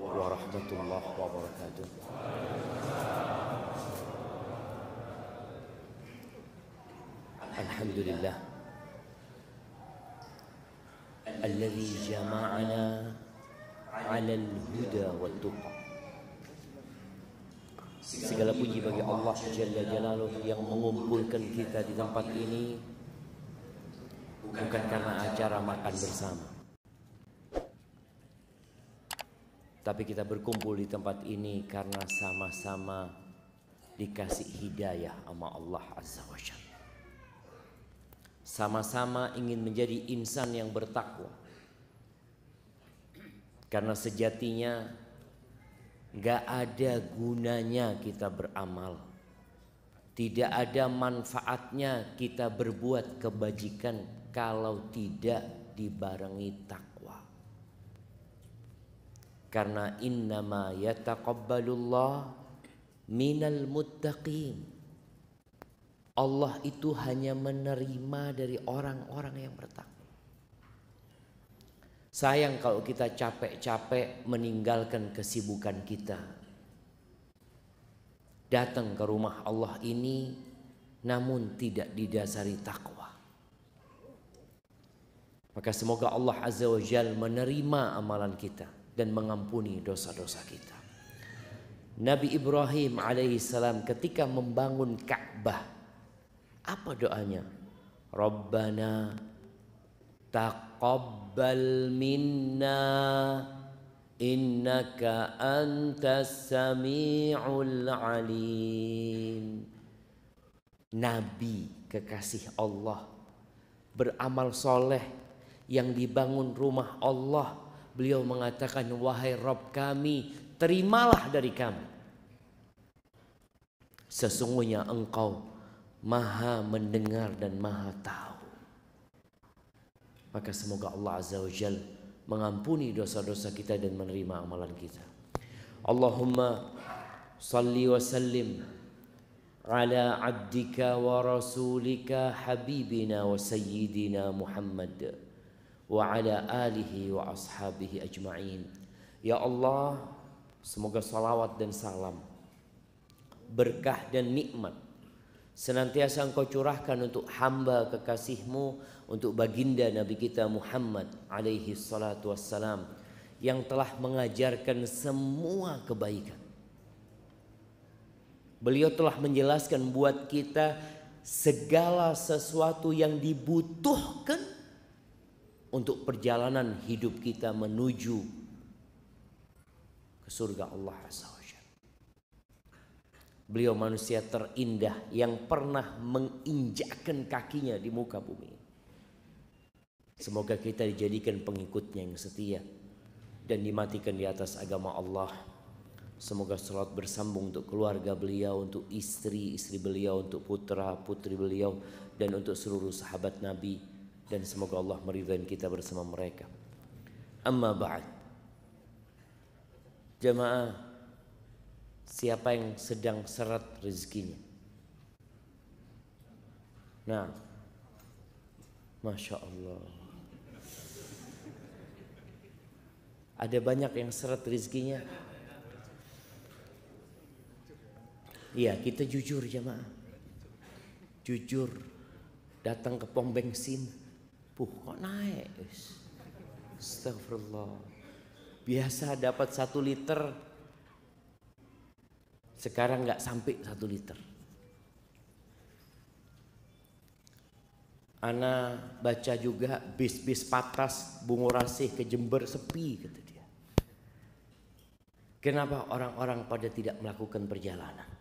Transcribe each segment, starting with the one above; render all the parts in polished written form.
warahmatullahi wabarakatuh. Alhamdulillah alladzi jama'ana 'alal huda wat tuqa. Segala puji bagi Allah Jalla Jalaluh yang mengumpulkan kita di tempat ini bukan karena acara makan bersama, tapi kita berkumpul di tempat ini karena sama-sama dikasih hidayah sama Allah Azza wa Jalla. Sama-sama ingin menjadi insan yang bertakwa. Karena sejatinya gak ada gunanya kita beramal, tidak ada manfaatnya kita berbuat kebajikan kalau tidak dibarengi takwa. Karena innama yataqabbalullah minal muttaqin. Allah itu hanya menerima dari orang-orang yang bertakwa. Sayang kalau kita capek-capek meninggalkan kesibukan kita, datang ke rumah Allah ini namun tidak didasari takwa. Maka semoga Allah Azza wa Jalla menerima amalan kita dan mengampuni dosa-dosa kita. Nabi Ibrahim alaihissalam ketika membangun Ka'bah, apa doanya? Rabbana taqabbal minna innaka antas sami'ul alim. Nabi kekasih Allah beramal soleh yang dibangun rumah Allah, beliau mengatakan, wahai Rabb kami, terimalah dari kami, sesungguhnya engkau maha mendengar dan maha tahu. Maka semoga Allah Azza wa Jalla mengampuni dosa-dosa kita dan menerima amalan kita. Allahumma salli wa sallim ala abdika wa rasulika habibina wa sayyidina Muhammad wa ala alihi wa ashabihi ajma'in. Ya Allah, semoga salawat dan salam, berkah dan nikmat senantiasa Engkau curahkan untuk hamba kekasih-Mu, untuk baginda Nabi kita Muhammad alaihi salatu wassalam, yang telah mengajarkan semua kebaikan. Beliau telah menjelaskan buat kita segala sesuatu yang dibutuhkan untuk perjalanan hidup kita menuju ke surga Allah Azza wa Jalla. Beliau manusia terindah yang pernah menginjakkan kakinya di muka bumi. Semoga kita dijadikan pengikutnya yang setia dan dimatikan di atas agama Allah. Semoga salat bersambung untuk keluarga beliau, untuk istri-istri beliau, untuk putra-putri beliau, dan untuk seluruh sahabat Nabi. Dan semoga Allah meridhai kita bersama mereka. Amma ba'd. Jamaah, siapa yang sedang seret rezekinya? Nah, Masya Allah, ada banyak yang seret rezekinya. Iya, kita jujur jamaah, jujur. Datang ke pom bensin, kok naik? Astagfirullah. Biasa dapat 1 liter, sekarang nggak sampai 1 liter. Ana baca juga bis-bis Patras Bungurasih ke Jember sepi, kata dia. Kenapa orang-orang pada tidak melakukan perjalanan?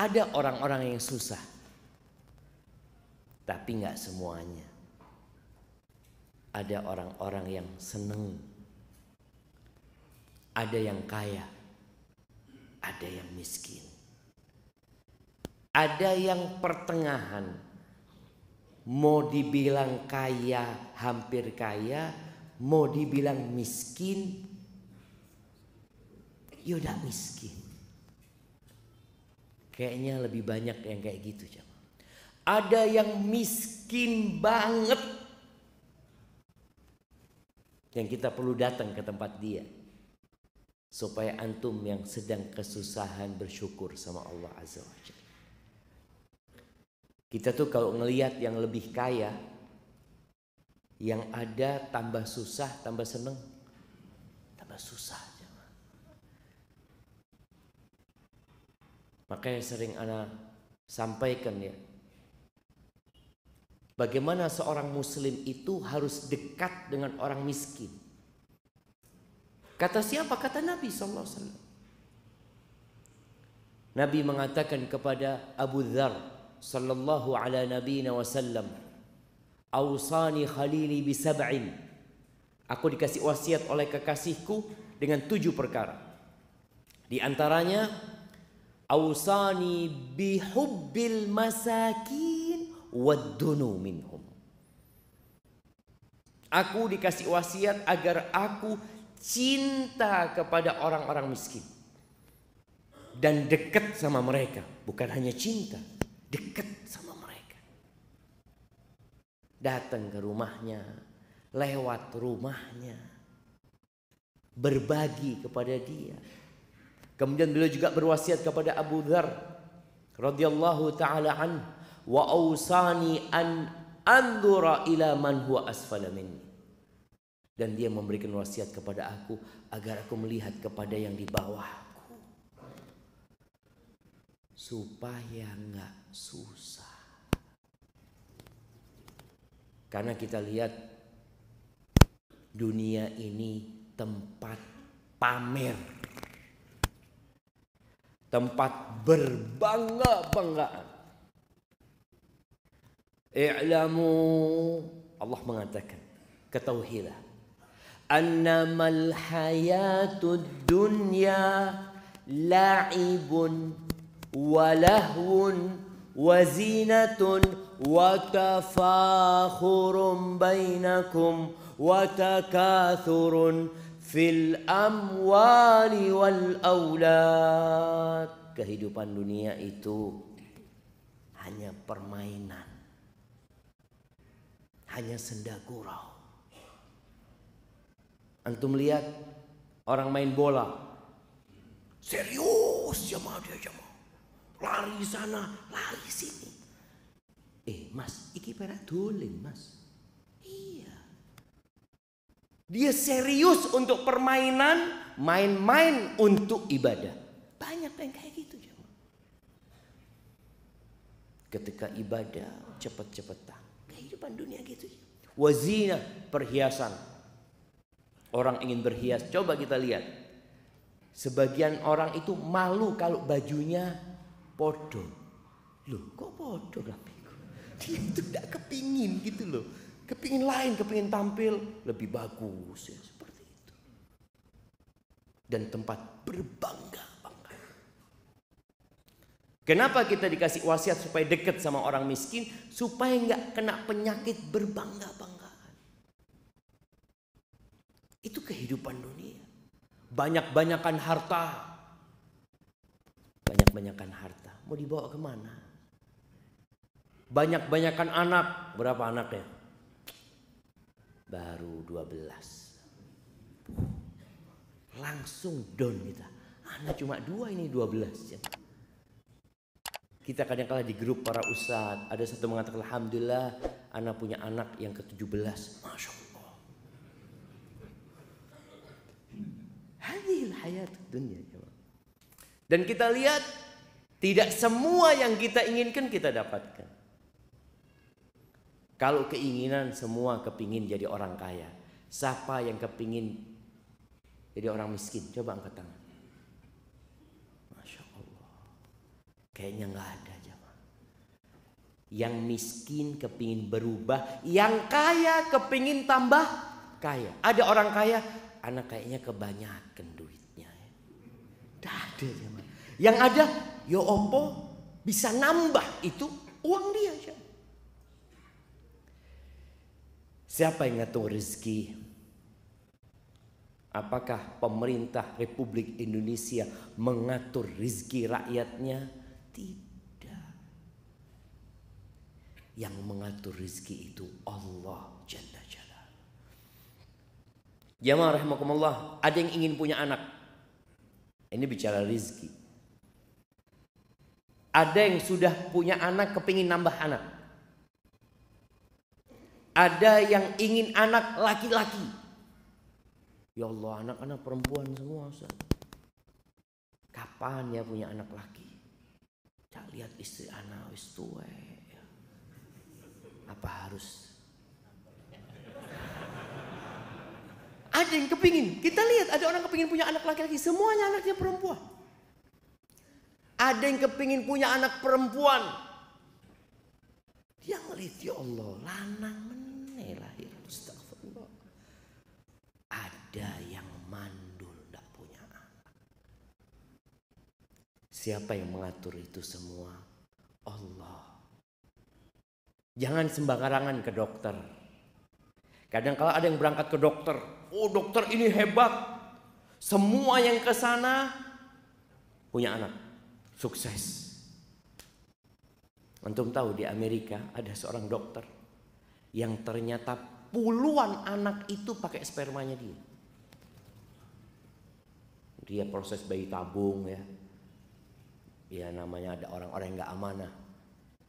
Ada orang-orang yang susah, tapi nggak semuanya. Ada orang-orang yang seneng, ada yang kaya, ada yang miskin, ada yang pertengahan. Mau dibilang kaya, hampir kaya, mau dibilang miskin, yaudah miskin. Kayaknya lebih banyak yang kayak gitu. Ada yang miskin banget, yang kita perlu datang ke tempat dia, supaya antum yang sedang kesusahan bersyukur sama Allah Azza wa Jalla. Kita tuh kalau ngelihat yang lebih kaya, yang ada tambah susah, tambah seneng, tambah susah. Makanya sering ana sampaikan ya, bagaimana seorang muslim itu harus dekat dengan orang miskin. Kata siapa? Kata Nabi SAW. Nabi mengatakan kepada Abu Dzar sallallahu ala nabiyina wasallam, "Ausani khalili bi sab'in." Aku dikasih wasiat oleh kekasihku dengan 7 perkara. Di antaranya, ausani bi hubbil masakin waddunu minhum. Aku dikasih wasiat agar aku cinta kepada orang-orang miskin dan dekat sama mereka. Bukan hanya cinta, dekat sama mereka. Datang ke rumahnya, lewat rumahnya, berbagi kepada dia. Kemudian beliau juga berwasiat kepada Abu Dzar radhiyallahu taala an, wa ausani an anzura ila man huwa asfala minni. Dan dia memberikan wasiat kepada aku agar aku melihat kepada yang di bawahku, supaya enggak susah. Karena kita lihat dunia ini tempat pamer, tempat berbangga-banggaan. I'lamu, Allah mengatakan, ketahuilah, annamal hayatud dunya la'ibun wa lahwun wa zinatun wa tafakhurun bainakum wa takathurun fil amwali wal aulad. Kehidupan dunia itu hanya permainan, hanya senda gurau. Antum lihat orang main bola, serius jamaah dia jamaah, lari sana, lari sini. Mas, iki perak dolen mas. Iya. Dia serius untuk permainan, main-main untuk ibadah. Banyak yang kayak gitu jamaah. Ketika ibadah cepet-cepetan. Kehidupan dunia gitu. Wazina, perhiasan. Orang ingin berhias, coba kita lihat. Sebagian orang itu malu kalau bajunya podo. Loh, kok podo rapiku? Dia itu tidak kepingin gitu loh. Kepingin lain, kepingin tampil lebih bagus ya, seperti itu. Dan tempat berbangga-bangga. Kenapa kita dikasih wasiat supaya dekat sama orang miskin? Supaya nggak kena penyakit berbangga-banggaan. Itu kehidupan dunia. Banyak-banyakan harta. Banyak-banyakan harta. Mau dibawa kemana? Banyak-banyakan anak. Berapa anaknya? Baru 12. Langsung down kita. Anak cuma 2, ini 12 ya. Kita kadang-kala di grup para ustadz, ada satu mengatakan, alhamdulillah anak punya anak yang ke-17. Masya Allah. Hadhil hayat dunia. Dan kita lihat tidak semua yang kita inginkan kita dapatkan. Kalau keinginan semua kepingin jadi orang kaya, siapa yang kepingin jadi orang miskin? Coba angkat tangan. Masya Allah. Kayaknya nggak ada jemaah. Yang miskin kepingin berubah, yang kaya kepingin tambah kaya. Ada orang kaya, anak kayaknya kebanyakan duitnya. Tidak ada jemaah. Yang ada, yo opo bisa nambah itu uang dia aja. Siapa yang ngatur rezeki? Apakah pemerintah Republik Indonesia mengatur rezeki rakyatnya? Tidak. Yang mengatur rezeki itu Allah Jalla Jalla. Jamaah rahimakumullah, ada yang ingin punya anak. Ini bicara rizki. Ada yang sudah punya anak kepingin nambah anak. Ada yang ingin anak laki-laki. Ya Allah, anak-anak perempuan semua Ustaz. Kapan ya punya anak laki? Cak lihat istri anak wis tuwe. Apa harus? Ada yang kepingin. Kita lihat ada orang kepingin punya anak laki-laki. Semuanya anaknya perempuan. Ada yang kepingin punya anak perempuan. Dia ngelihat, ya Allah, lanang meneh lahir. Astagfirullah. Ada yang mandul tidak punya anak. Siapa yang mengatur itu semua? Allah. Jangan sembarangan ke dokter. Kadang kala ada yang berangkat ke dokter. Oh, dokter ini hebat. Semua yang ke sana punya anak. Sukses. Antum tahu di Amerika ada seorang dokter yang ternyata puluhan anak itu pakai spermanya dia. Dia proses bayi tabung ya. Ya namanya ada orang-orang yang gak amanah.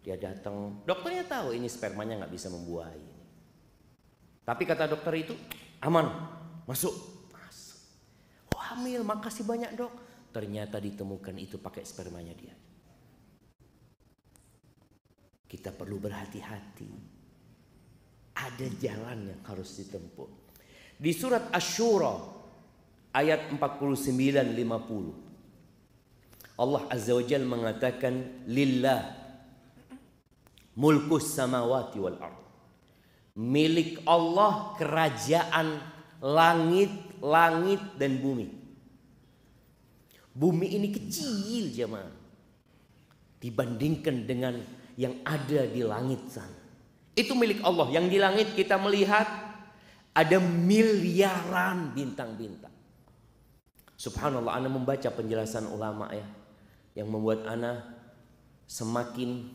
Dia datang, dokternya tahu ini spermanya gak bisa membuahi. Tapi kata dokter itu aman, masuk. Oh, hamil, makasih banyak dok. Ternyata ditemukan itu pakai spermanya dia. Kita perlu berhati-hati. Ada jalan yang harus ditempuh. Di surat Asy-Syura ayat 49-50. Allah Azza wa Jalla mengatakan lillah mulkus samawati wal ardh. Milik Allah kerajaan langit dan bumi. Bumi ini kecil jemaah dibandingkan dengan yang ada di langit sana. Itu milik Allah. Yang di langit kita melihat ada miliaran bintang-bintang. Subhanallah, ana membaca penjelasan ulama ya, yang membuat ana semakin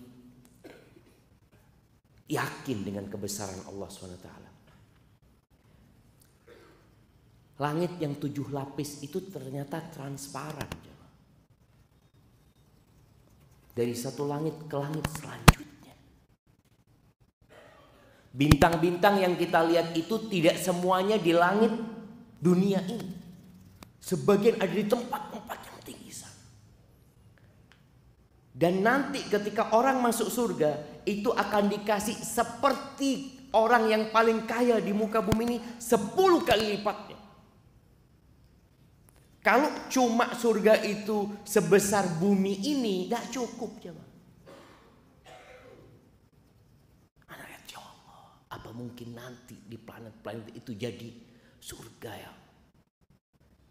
yakin dengan kebesaran Allah SWT. Langit yang 7 lapis itu ternyata transparan. Dari satu langit ke langit selanjutnya. Bintang-bintang yang kita lihat itu tidak semuanya di langit dunia ini. Sebagian ada di tempat-tempat yang tinggi sana. Dan nanti ketika orang masuk surga, itu akan dikasih seperti orang yang paling kaya di muka bumi ini 10 kali lipatnya. Kalau cuma surga itu sebesar bumi ini, tidak cukup jemaah. Anak lihat, ya Allah, apa mungkin nanti di planet-planet itu jadi surga ya?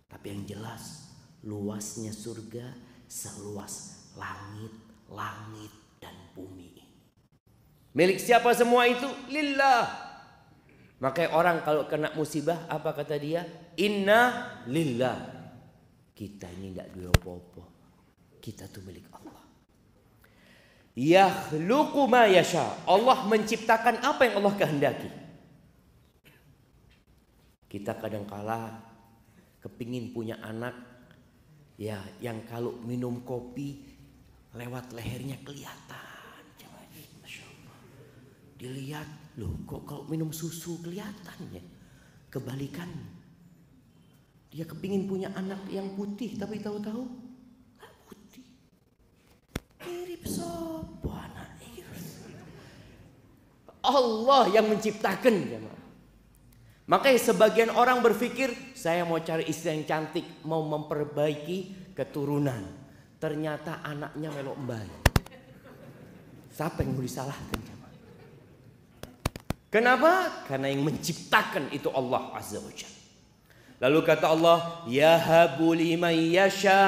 Tapi yang jelas, luasnya surga seluas langit dan bumi. Milik siapa semua itu? Lillah. Makanya orang kalau kena musibah apa kata dia? Inna lillah. Kita ini tidak dua apa-apa. Kita tuh milik Allah. Yakhluqu ma yasha. Allah menciptakan apa yang Allah kehendaki. Kita kadangkala kepingin punya anak ya yang kalau minum kopi lewat lehernya kelihatan. Dilihat, loh kok kalau minum susu kelihatan ya. Kebalikan. Dia kepingin punya anak yang putih tapi tahu-tahu gak putih. Mirip sopo anak ini. Allah yang menciptakan jemaah. Makanya sebagian orang berpikir saya mau cari istri yang cantik, mau memperbaiki keturunan. Ternyata anaknya melok mbay. Siapa yang mau disalahkan jemaah? Kenapa? Karena yang menciptakan itu Allah Azza wa Jalla. Lalu kata Allah, yahabu liman yasha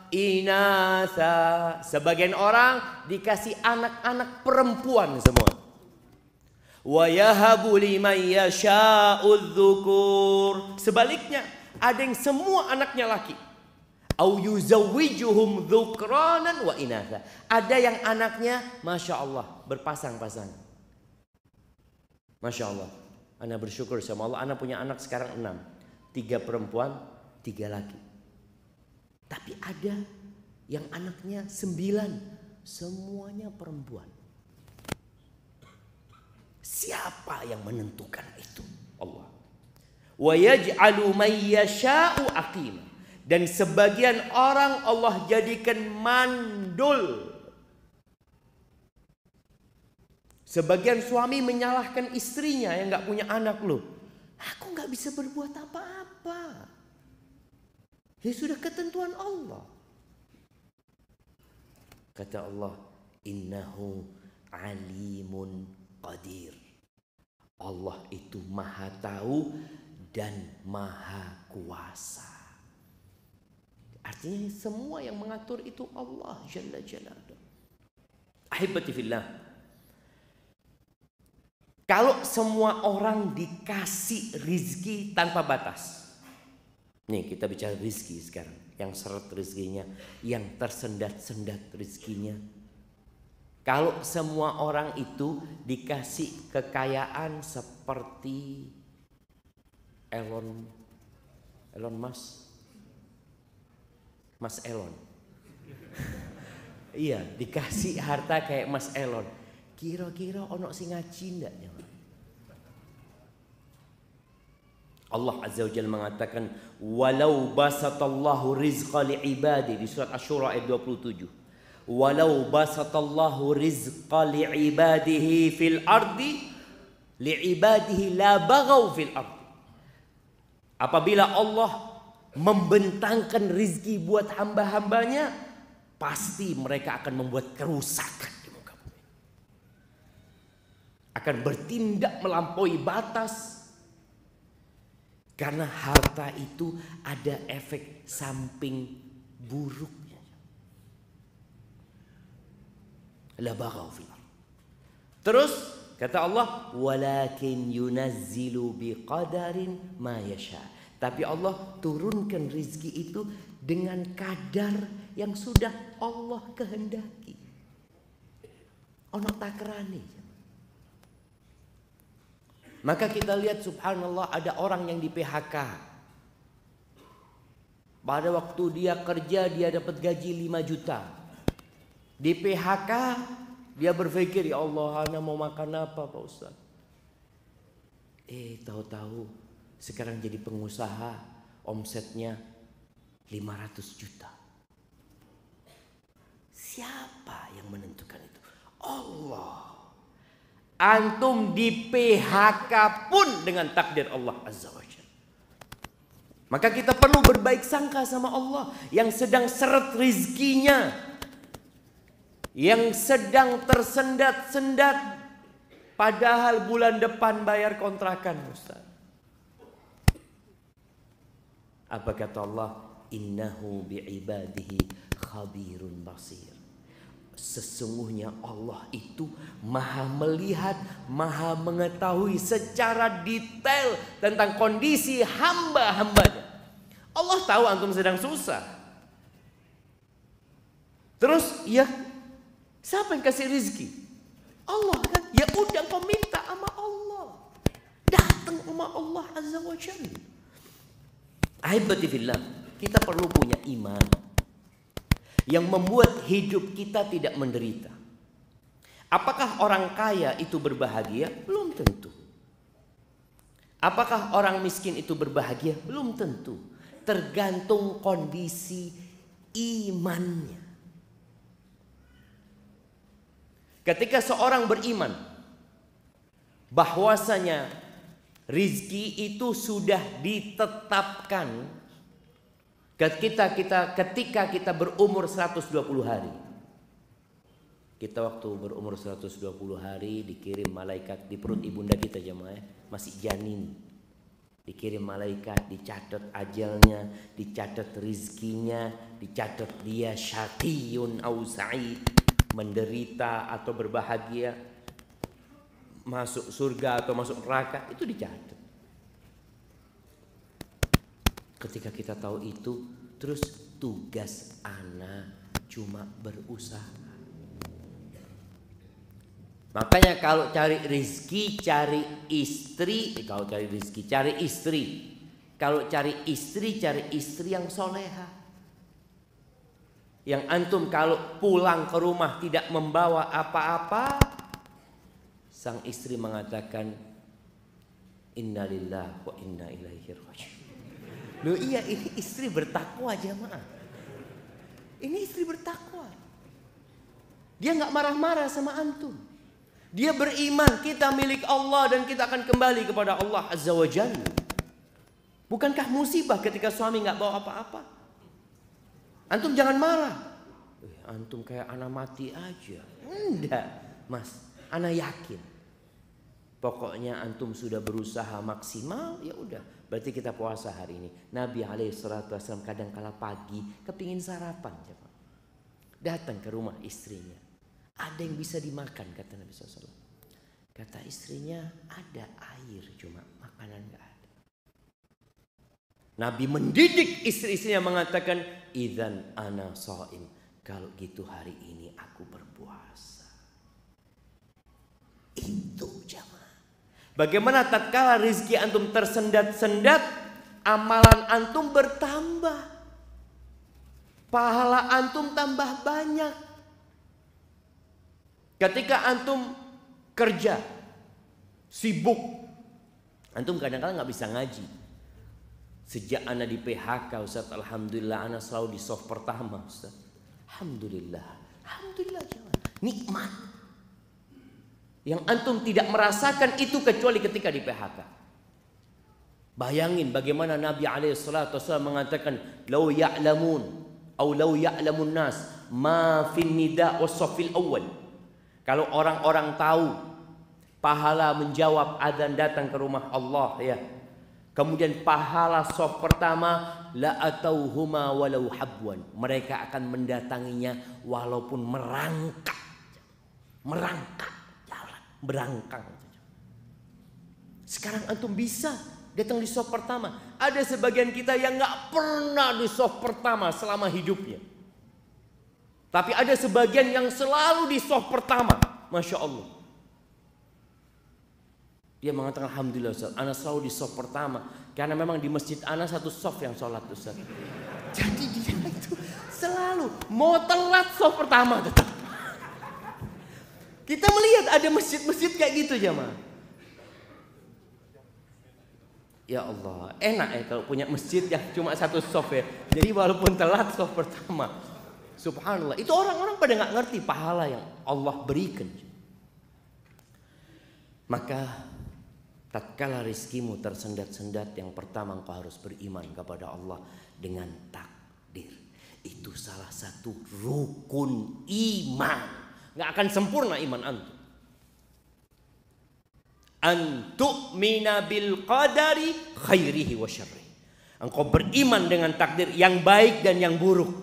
inatha. Sebagian orang dikasih anak-anak perempuan semua. Wa yahabu liman yasha'udz dzukur. Sebaliknya, ada yang semua anaknya laki. Au yuzawwijuhum dzukranan wa inatha. Ada yang anaknya Masya Allah berpasang-pasang. Masya Allah. Ana bersyukur sama Allah, ana punya anak sekarang 6. 3 perempuan, 3 laki. Tapi ada yang anaknya 9, semuanya perempuan. Siapa yang menentukan itu? Allah. Wa yaj'alu may yasha'u aqima. Dan sebagian orang Allah jadikan mandul. Sebagian suami menyalahkan istrinya yang gak punya anak loh. Aku gak bisa berbuat apa-apa. Ya sudah ketentuan Allah. Kata Allah, innahu alimun qadir. Allah itu maha tahu dan maha kuasa. Artinya semua yang mengatur itu Allah Jalla Jalaluhu. Ahibati fillah. Kalau semua orang dikasih rizki tanpa batas. Nih kita bicara rizki sekarang. Yang seret rizkinya, yang tersendat-sendat rizkinya. Kalau semua orang itu dikasih kekayaan seperti Elon Musk. Mas Elon. Iya, dikasih harta kayak Mas Elon. Kira-kira ono sing ngaji ndak ya? Allah Azza wa Jalla mengatakan walau basatallahu rizqa li'ibadi di surat Asy-Syura ayat 27. Walau basatallahu rizqa li'ibadihi fil ardi li'ibadihi la baghaw fil ardi. Apabila Allah membentangkan rizki buat hamba-hambanya, pasti mereka akan membuat kerusakan di muka bumi. Akan bertindak melampaui batas. Karena harta itu ada efek samping buruknya. La baghaw fil ardh. Terus kata Allah, walakin yunazzilu biqadarin ma yasha. Tapi Allah turunkan rizki itu dengan kadar yang sudah Allah kehendaki. Ono takrane. Maka kita lihat subhanallah ada orang yang di PHK. Pada waktu dia kerja dia dapat gaji 5 juta. Di PHK dia berpikir, ya Allah, ana mau makan apa Pak Ustaz? Tahu-tahu sekarang jadi pengusaha, omsetnya 500 juta. Siapa yang menentukan itu? Allah. Antum di PHK pun dengan takdir Allah Azza wa Jalla. Maka kita perlu berbaik sangka sama Allah yang sedang seret rizkinya, yang sedang tersendat-sendat, padahal bulan depan bayar kontrakan Ustaz. Apa kata Allah? Innahu bi'ibadihi khabirun basir. Sesungguhnya Allah itu maha melihat, maha mengetahui secara detail tentang kondisi hamba-hambanya. Allah tahu antum sedang susah. Terus ya, siapa yang kasih rizki? Allah kan? Ya udah kau minta sama Allah. Datang sama Allah Azza wa Jalla. Ahibati fillah, kita perlu punya iman yang membuat hidup kita tidak menderita. Apakah orang kaya itu berbahagia? Belum tentu. Apakah orang miskin itu berbahagia? Belum tentu. Tergantung kondisi imannya. Ketika seorang beriman bahwasanya rizki itu sudah ditetapkan ketika kita berumur 120 hari. Kita waktu berumur 120 hari dikirim malaikat di perut ibunda kita jemaah, masih janin. Dikirim malaikat, dicatat ajalnya, dicatat rizkinya, dicatat dia syaqiyun au sa'id, menderita atau berbahagia, masuk surga atau masuk neraka, itu dicatat. Ketika kita tahu itu, terus tugas anak cuma berusaha. Makanya kalau cari rezeki, cari istri. Kalau cari rezeki, cari istri. Kalau cari istri yang soleha. Yang antum kalau pulang ke rumah tidak membawa apa-apa, sang istri mengatakan, innalillahi wa inna ilaihi raji'un. Loh iya, ini istri bertakwa jamaah. Ini istri bertakwa. Dia nggak marah-marah sama antum. Dia beriman kita milik Allah dan kita akan kembali kepada Allah Azza wa Jalla. Bukankah musibah ketika suami nggak bawa apa-apa? Antum jangan marah. Antum kayak anak mati aja. Enggak, Mas. Anak yakin. Pokoknya antum sudah berusaha maksimal, ya udah. Berarti kita puasa hari ini. Nabi SAW kadang kala pagi kepingin sarapan, datang ke rumah istrinya. Ada yang bisa dimakan, kata Nabi SAW. Kata istrinya, ada air, cuma makanan gak ada. Nabi mendidik istri-istrinya mengatakan, idzan ana shaim. Kalau gitu hari ini aku berpuasa. Itu jamaah. Bagaimana tatkala rezeki antum tersendat-sendat, amalan antum bertambah. Pahala antum tambah banyak. Ketika antum kerja, sibuk, antum kadang-kadang nggak bisa ngaji. Sejak ana di PHK, Ustaz, alhamdulillah ana selalu di soft pertama, Ustaz. Alhamdulillah, alhamdulillah, nikmat. Yang antum tidak merasakan itu kecuali ketika di PHK. Bayangin bagaimana Nabi SAW mengatakan, "Lau ya'lamun, atau lau ya'lamun nas, ma fin nida was-safil awal." Kalau orang-orang tahu pahala menjawab adzan datang ke rumah Allah, ya. Kemudian pahala shaf pertama, la atauhuma walau habwan. Mereka akan mendatanginya walaupun merangkak. Merangkak jalan, berangkang. Sekarang antum bisa datang di shaf pertama. Ada sebagian kita yang nggak pernah di shaf pertama selama hidupnya. Tapi ada sebagian yang selalu di shaf pertama. Masya Allah. Dia mengatakan, alhamdulillah Ustaz, ana selalu di shaf pertama. Karena memang di masjid ana satu shaf yang sholat, Ustaz. Jadi dia itu selalu mau telat shaf pertama tetap. Kita melihat ada masjid-masjid kayak gitu jamaah. Ya Allah, enak ya kalau punya masjid yang cuma satu shaf ya. Jadi walaupun telat shaf pertama, subhanallah, itu orang-orang pada nggak ngerti pahala yang Allah berikan. Maka tatkala rizkimu tersendat-sendat, yang pertama engkau harus beriman kepada Allah dengan takdir. Itu salah satu rukun iman. Nggak akan sempurna iman antum. Antu'mina bil qadari khairihi wa syarrihi. Engkau beriman dengan takdir yang baik dan yang buruk.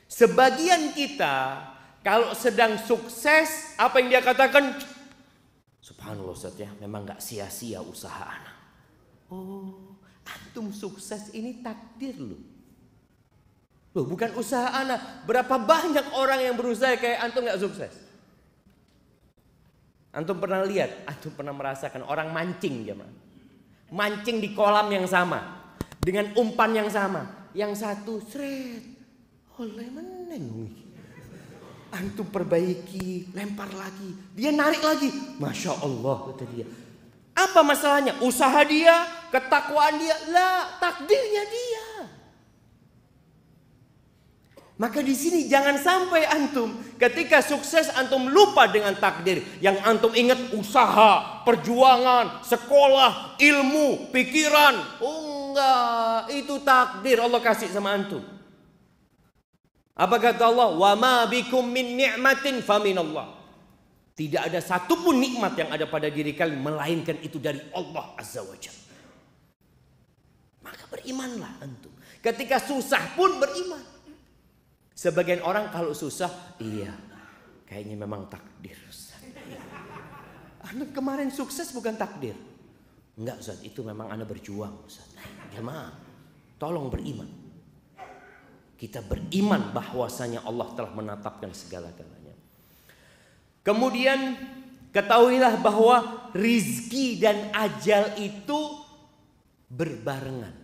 Sebagian kita kalau sedang sukses, apa yang dia katakan? Subhanallah Ustaz ya, memang gak sia-sia usaha anak. Oh, antum sukses ini takdir loh. Loh, bukan usaha anak. Berapa banyak orang yang berusaha kayak antum gak sukses? Antum pernah lihat, antum pernah merasakan orang mancing jemaah. Mancing di kolam yang sama, dengan umpan yang sama. Yang satu seret, oleh meneng, antum perbaiki, lempar lagi, dia narik lagi, masya Allah kata dia. Apa masalahnya? Usaha dia, ketakwaan dia, lah takdirnya dia. Maka di sini jangan sampai antum ketika sukses antum lupa dengan takdir. Yang antum ingat usaha, perjuangan, sekolah, ilmu, pikiran. Oh enggak, itu takdir Allah kasih sama antum. Apa kata Allah? Wa ma bikum min ni'matin faminallah. Tidak ada satupun nikmat yang ada pada diri kalian melainkan itu dari Allah Azza wa Jalla. Maka berimanlah antum. Ketika susah pun beriman. Sebagian orang kalau susah, iya, kayaknya memang takdir. Antum kemarin sukses bukan takdir. Enggak Ustaz, itu memang Anda berjuang Ustaz. Jemaah, tolong beriman. Kita beriman bahwasanya Allah telah menetapkan segala-galanya. Kemudian ketahuilah bahwa rizki dan ajal itu berbarengan.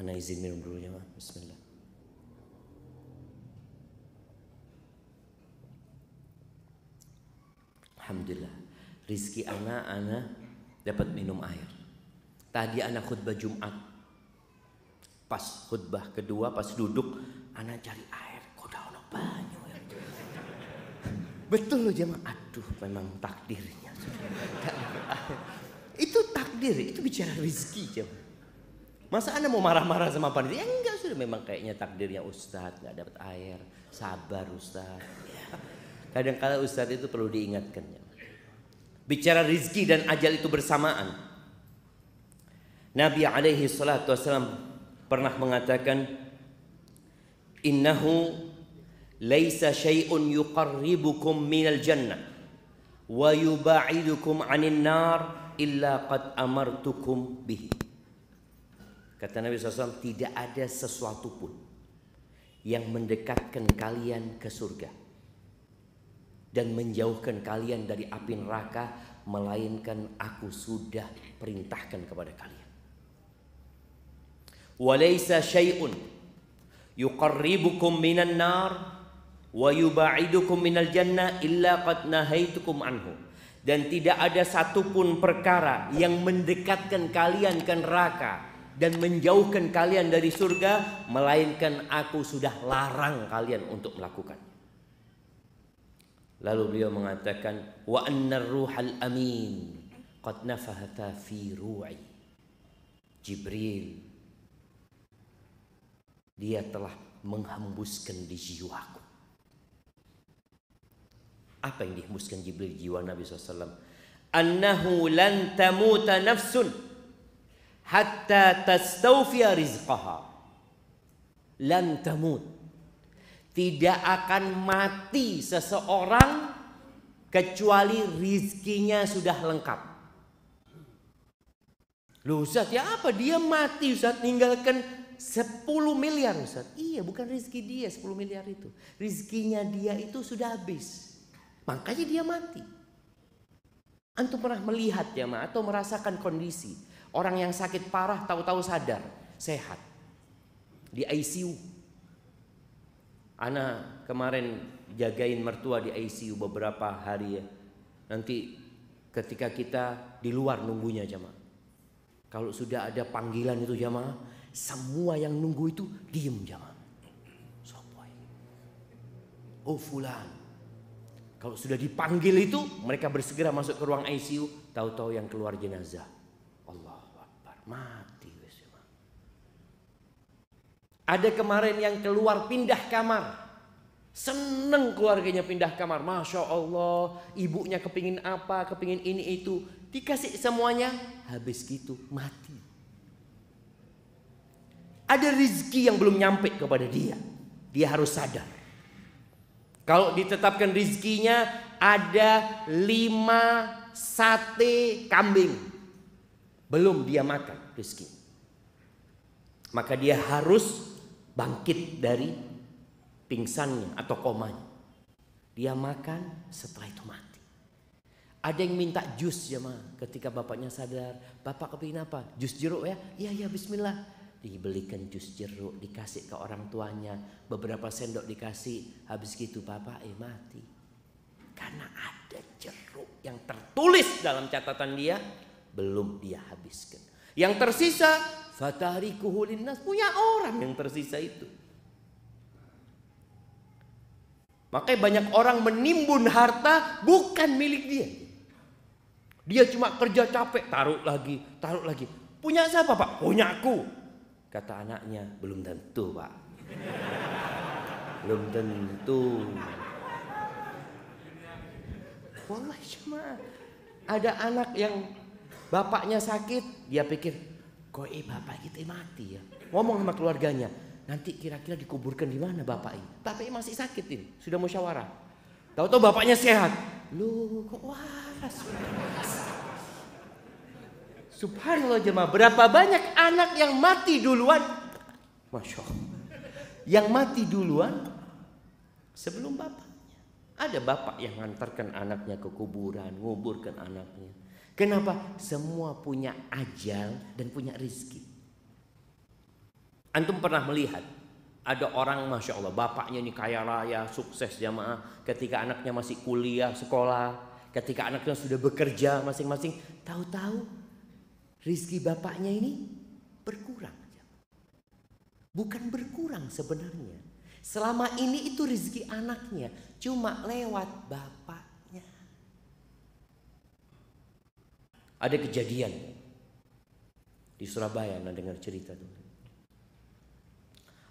Ana izin minum dulu ya, bismillah. Alhamdulillah, rizki ana dapat minum air. Tadi ana khutbah Jumat, pas khutbah kedua, pas duduk, ana cari air, kok ada banyak ya. Betul loh jemaah, aduh memang takdirnya. Itu takdir, itu bicara rizki jemaah. Masa anda mau marah-marah sama panitia? Ya enggak, sudah memang kayaknya takdirnya Ustadz nggak dapat air, sabar Ustadz. Ya. Kadang-kala Ustadz itu perlu diingatkan. Bicara rizki dan ajal itu bersamaan. Nabi alaihi salatu wassalam pernah mengatakan, innahu laisa syai'un yuqarribukum minal jannah wa yuba'idukum 'anil nar illa qad amartukum bihi. Kata Nabi SAW, tidak ada sesuatu pun yang mendekatkan kalian ke surga dan menjauhkan kalian dari api neraka, melainkan aku sudah perintahkan kepada kalian. Walaysa syai'un yuqarribukum minan nar wa yuba'idukum minal jannah illa qad nahaitukum anhu. Dan tidak ada satupun perkara yang mendekatkan kalian ke neraka dan menjauhkan kalian dari surga, melainkan aku sudah larang kalian untuk melakukannya. Lalu beliau mengatakan, wa annar ruhal amin qad nafahatha fi ru'i. Jibril, dia telah menghembuskan di jiwaku. Apa yang dihembuskan Jibril di jiwa Nabi SAW? Annahu lan tamuta nafsun hatta tastawfiya rizqaha. Lan tamut, tidak akan mati seseorang kecuali rizkinya sudah lengkap. Loh Ustaz, ya apa dia mati Ustaz, ninggalkan 10 miliar Ustaz? Iya, bukan rizki dia 10 miliar itu, rizkinya dia itu sudah habis, makanya dia mati. Antum pernah melihat ya ma, atau merasakan kondisi orang yang sakit parah tahu-tahu sadar, sehat, di ICU. Ana kemarin jagain mertua di ICU beberapa hari ya. Nanti ketika kita di luar nunggunya jamaah, kalau sudah ada panggilan itu jamaah, semua yang nunggu itu diem jamaah. Sopoy, oh fulan. Kalau sudah dipanggil itu mereka bersegera masuk ke ruang ICU. Tahu-tahu yang keluar jenazah, Allahu Akbar, mati. Ada kemarin yang keluar pindah kamar, seneng keluarganya pindah kamar, masya Allah, ibunya kepingin apa, kepingin ini itu, dikasih semuanya, habis gitu mati. Ada rezeki yang belum nyampe kepada dia, dia harus sadar. Kalau ditetapkan rezekinya ada 5 sate kambing, belum dia makan rezeki, maka dia harus bangkit dari pingsannya atau komanya. Dia makan, setelah itu mati. Ada yang minta jus ya ma, ketika bapaknya sadar, bapak kepingin apa? Jus jeruk ya? Iya bismillah. Dibelikan jus jeruk, dikasih ke orang tuanya, beberapa sendok dikasih, habis gitu bapak mati. Karena ada jeruk yang tertulis dalam catatan dia, belum dia habiskan. Yang tersisa, fatarikuhu linnas, punya orang yang tersisa itu. Makanya banyak orang menimbun harta bukan milik dia. Dia cuma kerja capek, taruh lagi. Punya siapa pak? Punya aku. Kata anaknya, belum tentu pak. Belum tentu. Wallahi cuma ada anak yang bapaknya sakit, dia pikir, kok bapak kita mati ya. Ngomong sama keluarganya, nanti kira-kira dikuburkan di mana bapak ini? Bapaknya masih sakit ini, sudah musyawarah. Tahu-tahu bapaknya sehat. Loh, kok waras? Subhanallah jemaah, berapa banyak anak yang mati duluan? Masya Allah. Yang mati duluan sebelum bapaknya. Ada bapak yang mengantarkan anaknya ke kuburan, nguburkan anaknya. Kenapa? Semua punya ajal dan punya rizki. Antum pernah melihat ada orang, masya Allah, bapaknya ini kaya raya, sukses jamaah. Ketika anaknya masih kuliah, sekolah, ketika anaknya sudah bekerja masing-masing, tahu-tahu rizki bapaknya ini berkurang. Bukan berkurang sebenarnya. Selama ini itu rizki anaknya, cuma lewat bapaknya. Ada kejadian di Surabaya, anda dengar cerita tuh.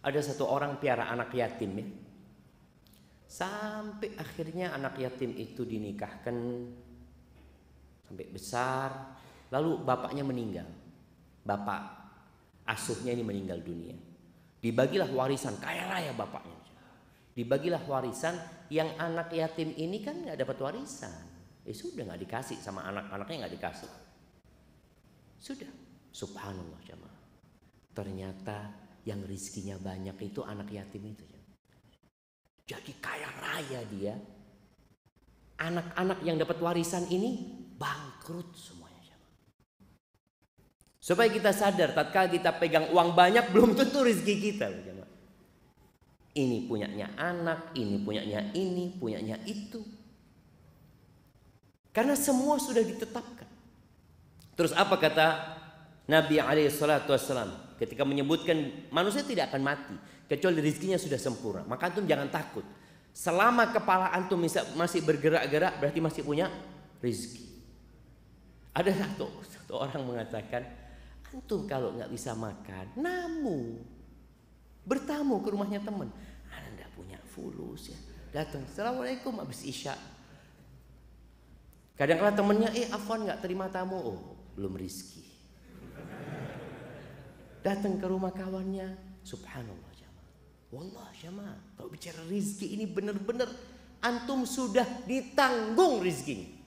Ada satu orang piara anak yatim ya. Sampai akhirnya anak yatim itu dinikahkan sampai besar, lalu bapaknya meninggal. Bapak asuhnya ini meninggal dunia. Dibagilah warisan, kaya raya bapaknya. Dibagilah warisan, yang anak yatim ini kan nggak dapat warisan. Sudah nggak dikasih sama anak-anaknya, nggak dikasih. Sudah, subhanallah jamaah. Ternyata yang rizkinya banyak itu anak yatim itu. Jadi kaya raya dia. Anak-anak yang dapat warisan ini bangkrut semuanya. Supaya kita sadar, tatkala kita pegang uang banyak belum tentu rezeki kita. Ini punyanya anak, ini punyanya ini, punyanya itu. Karena semua sudah ditetapkan. Terus apa kata Nabi SAW ketika menyebutkan manusia tidak akan mati kecuali rezekinya sudah sempurna. Maka antum jangan takut. Selama kepala antum masih bergerak-gerak berarti masih punya rezeki. Ada satu orang mengatakan, antum kalau nggak bisa makan, bertamu ke rumahnya teman. Anda punya fulus ya, datang, assalamualaikum habis isya. Kadang-kadang temennya, afwan nggak terima tamu, belum rizki. Datang ke rumah kawannya, subhanallah jamaah. Wallah jamaah, kalau bicara rizki ini benar-benar antum sudah ditanggung rizkinya.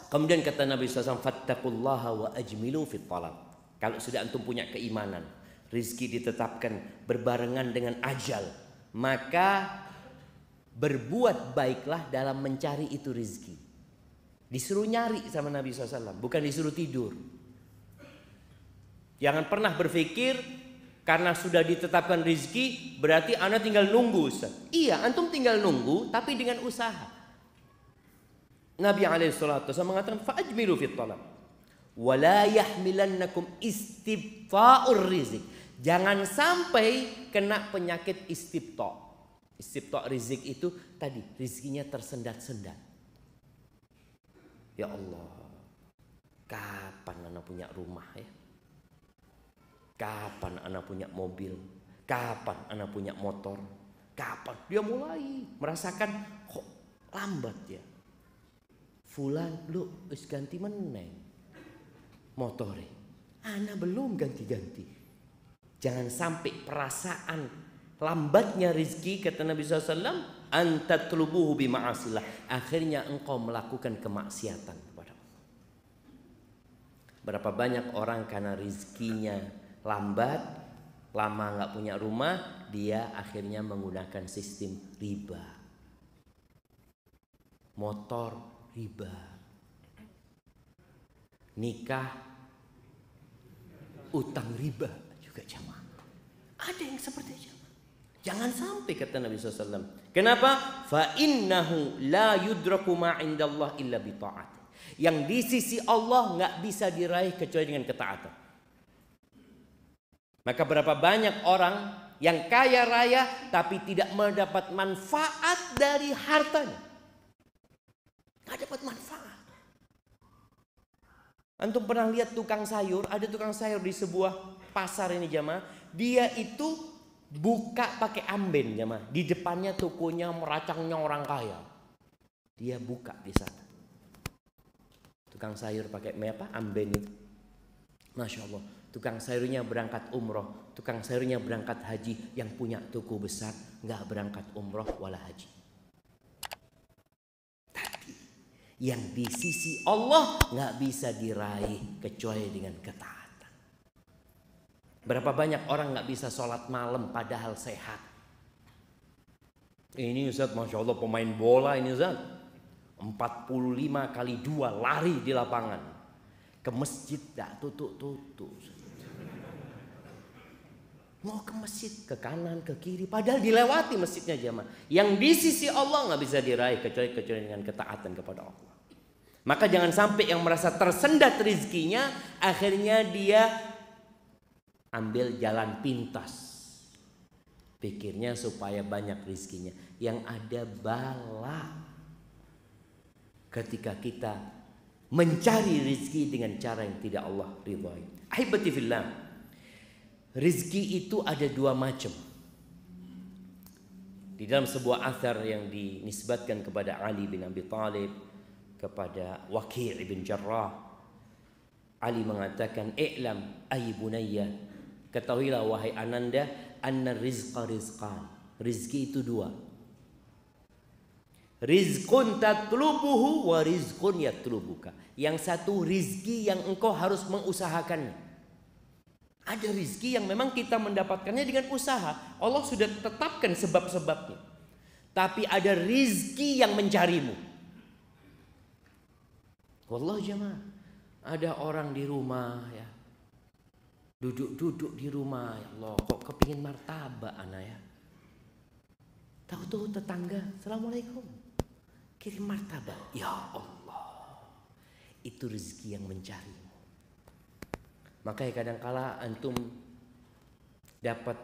Kemudian kata Nabi SAW, fattaqullaha wa ajmilu fit talab. Kalau sudah antum punya keimanan, rizki ditetapkan berbarengan dengan ajal, maka berbuat baiklah dalam mencari itu rizki. Disuruh nyari sama Nabi SAW, bukan disuruh tidur. Jangan pernah berpikir karena sudah ditetapkan rizki berarti anda tinggal nunggu, Ustaz. Iya, antum tinggal nunggu tapi dengan usaha. Nabi SAW mengatakan fa'ajmilu fit talab wa la yahmilannakum istibta'ur rizq. Jangan sampai kena penyakit istibta'. Istibta' rizq itu tadi rizkinya tersendat-sendat. Ya Allah, kapan anak punya rumah ya? Kapan anak punya mobil? Kapan anak punya motor? Kapan? Dia mulai merasakan kok lambat ya. Fulan lu wis ganti meneng motore, ana belum ganti-ganti. Jangan sampai perasaan lambatnya rezeki, kata Nabi SAW, antatlubuhu bima'asillah, akhirnya engkau melakukan kemaksiatan kepada Allah. Berapa banyak orang karena rezekinya lambat, lama nggak punya rumah, dia akhirnya menggunakan sistem riba, motor riba, nikah utang riba juga jamaah. Ada yang seperti itu. Jangan sampai, kata Nabi SAW. Kenapa? Fa innahu la yudraku ma indallah illa bi ta'at. Yang di sisi Allah nggak bisa diraih kecuali dengan ketaatan. Maka berapa banyak orang yang kaya raya tapi tidak mendapat manfaat dari hartanya. Nggak dapat manfaat. Antum pernah lihat tukang sayur? Ada tukang sayur di sebuah pasar ini jamaah. Dia itu buka pakai amben jamaah. Di depannya tokonya meracangnya orang kaya. Dia buka di sana. Tukang sayur pakai apa? Amben itu. Masya Allah. Tukang sayurnya berangkat umroh. Tukang sayurnya berangkat haji. Yang punya toko besar nggak berangkat umroh wala haji. Yang di sisi Allah nggak bisa diraih kecuali dengan ketaatan. Berapa banyak orang nggak bisa sholat malam padahal sehat. Ini Ustaz, Masya Allah pemain bola ini Ustaz. 45 kali 2 lari di lapangan. Ke masjid tak tutup-tutup. Mau ke masjid, ke kanan, ke kiri. Padahal dilewati masjidnya jemaah. Yang di sisi Allah nggak bisa diraih kecuali dengan ketaatan kepada Allah. Maka jangan sampai yang merasa tersendat rezekinya, akhirnya dia ambil jalan pintas. Pikirnya supaya banyak rezekinya. Yang ada bala. Ketika kita mencari rezeki dengan cara yang tidak Allah ridhai. Ahibati fillah. Rizki itu ada 2 macam. Di dalam sebuah athar yang dinisbatkan kepada Ali bin Abi Thalib, kepada Waqi' bin Jarrah, Ali mengatakan, "I'lam ay bunayya, ketahuilah wahai ananda, anna rizqa rizqan." Rizki itu 2. Rizqun tatlubuhu wa rizqun yatlubuka. Yang satu rizki yang engkau harus mengusahakannya. Ada rizki yang memang kita mendapatkannya dengan usaha. Allah sudah tetapkan sebab-sebabnya. Tapi ada rizki yang mencarimu. Wallah jemaah, ada orang di rumah ya, duduk-duduk di rumah, ya Allah, kok kepingin martabak anak ya. Tahu-tahu tetangga, Assalamualaikum, kirim martabak. Ya Allah, itu rizki yang mencarimu. Makanya kadang-kala antum dapat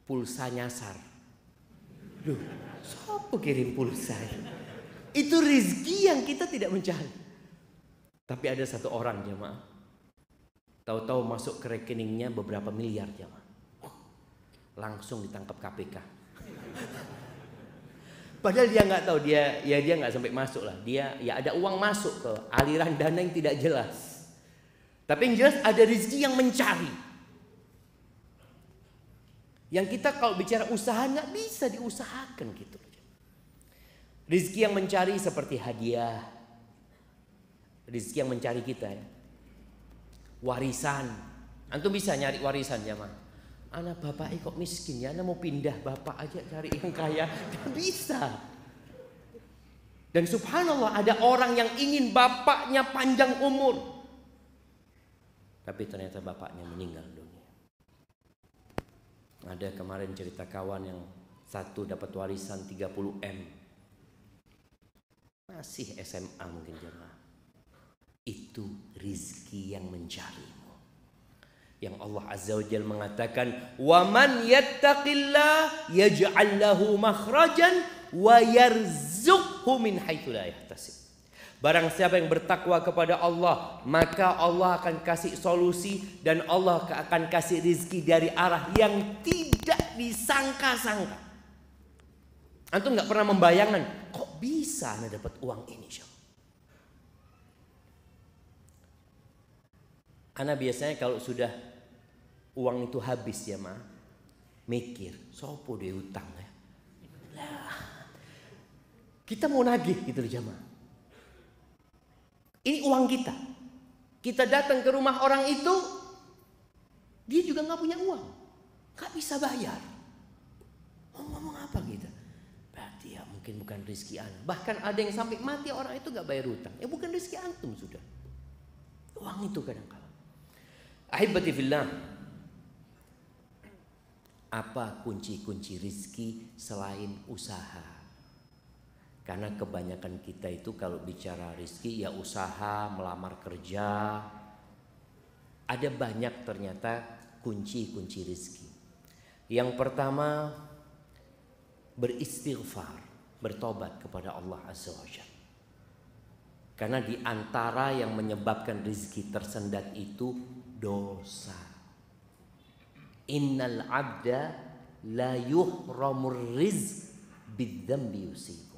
pulsa nyasar. Loh, siapa kirim pulsa? Itu rizki yang kita tidak mencari. Tapi ada satu orang jemaah, tahu-tahu masuk ke rekeningnya beberapa miliar jemaah. Langsung ditangkap KPK. Padahal dia nggak tahu, dia nggak sampai masuk lah. Dia ya ada uang masuk ke aliran dana yang tidak jelas. Tapi yang jelas ada rezeki yang mencari. Yang kita kalau bicara usaha nggak bisa diusahakan gitu. Rezeki yang mencari seperti hadiah. Rezeki yang mencari kita ya. Warisan. Antum bisa nyari warisan ya mah. Anak bapak kok miskin ya, anak mau pindah bapak aja cari yang kaya. Gak bisa. Dan subhanallah ada orang yang ingin bapaknya panjang umur. Tapi ternyata bapaknya meninggal dunia. Ada kemarin cerita kawan yang satu dapat warisan 30 M. Masih SMA mungkin jemaah. Itu rizki yang mencarimu. Yang Allah Azza wa Jalla mengatakan, "Wa man yattaqillah yaj'al lahu makhrajan wa yarzuqhu min haitsu la yahtasib." Barang siapa yang bertakwa kepada Allah, maka Allah akan kasih solusi dan Allah akan kasih rizki dari arah yang tidak disangka-sangka. Antum nggak pernah membayangkan, kok bisa anda dapat uang ini? Ana biasanya kalau sudah uang itu habis ya mah, mikir, sopo dia utang ya. Lah, kita mau nagih gitu loh jamaah. Ini uang kita. Kita datang ke rumah orang itu, dia juga nggak punya uang, nggak bisa bayar. Mau ngomong apa kita? Berarti ya mungkin bukan rezeki ana. Bahkan ada yang sampai mati orang itu nggak bayar utang. Ya bukan rezeki antum sudah. Uang itu kadang-kadang. Ahibati fillah, apa kunci-kunci rizki selain usaha? Karena kebanyakan kita itu kalau bicara rizki ya usaha, melamar kerja. Ada banyak ternyata kunci-kunci rizki. Yang pertama, beristighfar, bertobat kepada Allah Azza wa Jalla. Karena di antara yang menyebabkan rizki tersendat itu dosa. Innal abda la yuhramur rizq bidzambi yusibu.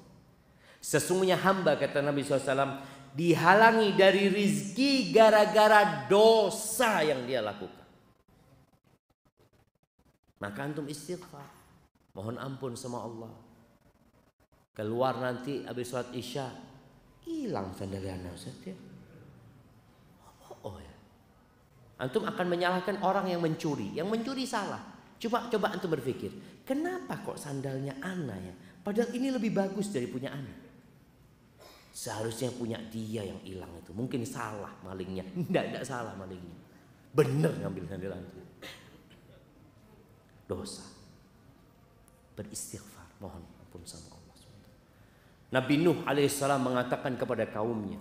Sesungguhnya hamba, kata Nabi SAW, dihalangi dari rizki gara-gara dosa yang dia lakukan. Maka antum istighfar, mohon ampun sama Allah. Keluar nanti habis sholat isya, hilang sandalnya Ustaz ya. Oh ya. Antum akan menyalahkan orang yang mencuri. Yang mencuri salah. Coba antum berpikir, kenapa kok sandalnya ana ya? Padahal ini lebih bagus dari punya anak. Seharusnya punya dia yang hilang itu. Mungkin salah malingnya. Tidak salah malingnya. Benar ngambil sandilan itu. Dosa. Beristighfar. Mohon ampun sama Allah. Nabi Nuh alaihissalam mengatakan kepada kaumnya.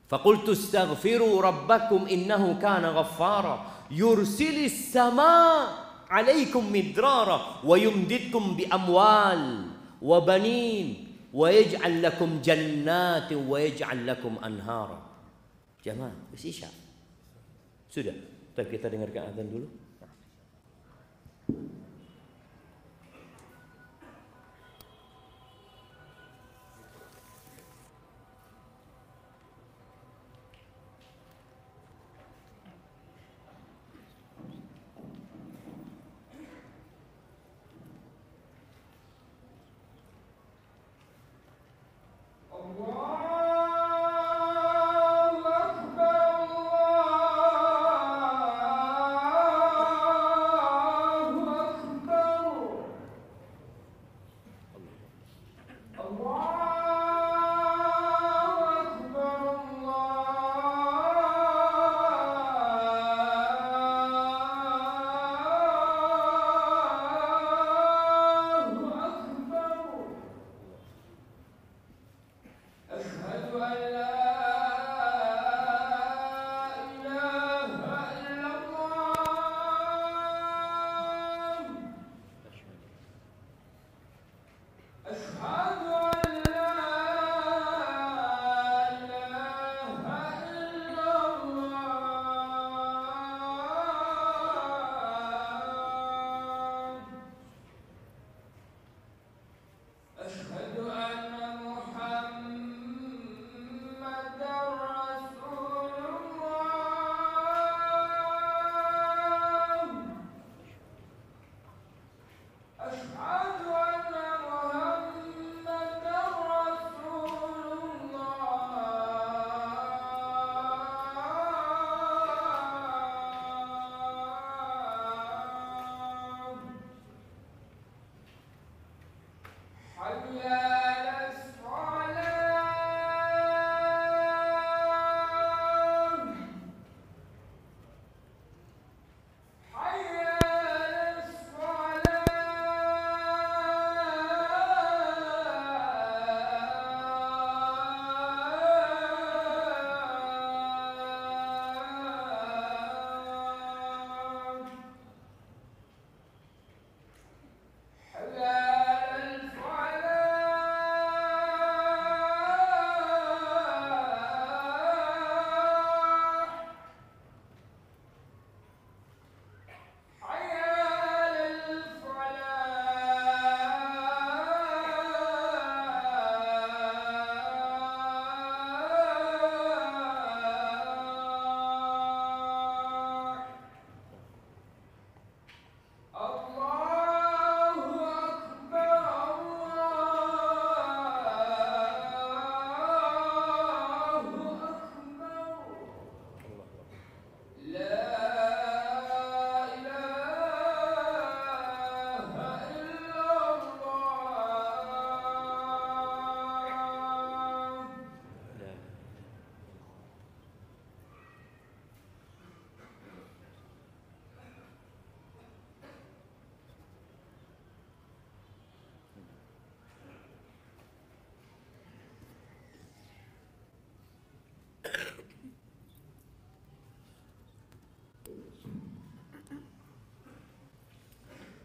Faqultu astaghfiru rabbakum innahu kana ghaffara. Yursilis sama alaikum midrara. Wa yumdidkum bi amwal. Wa banin. Wa yaj'al lakum jannatin wa yaj'al lakum anhara. Jamaah, isya. Sudah, kita dengarkan azan dulu.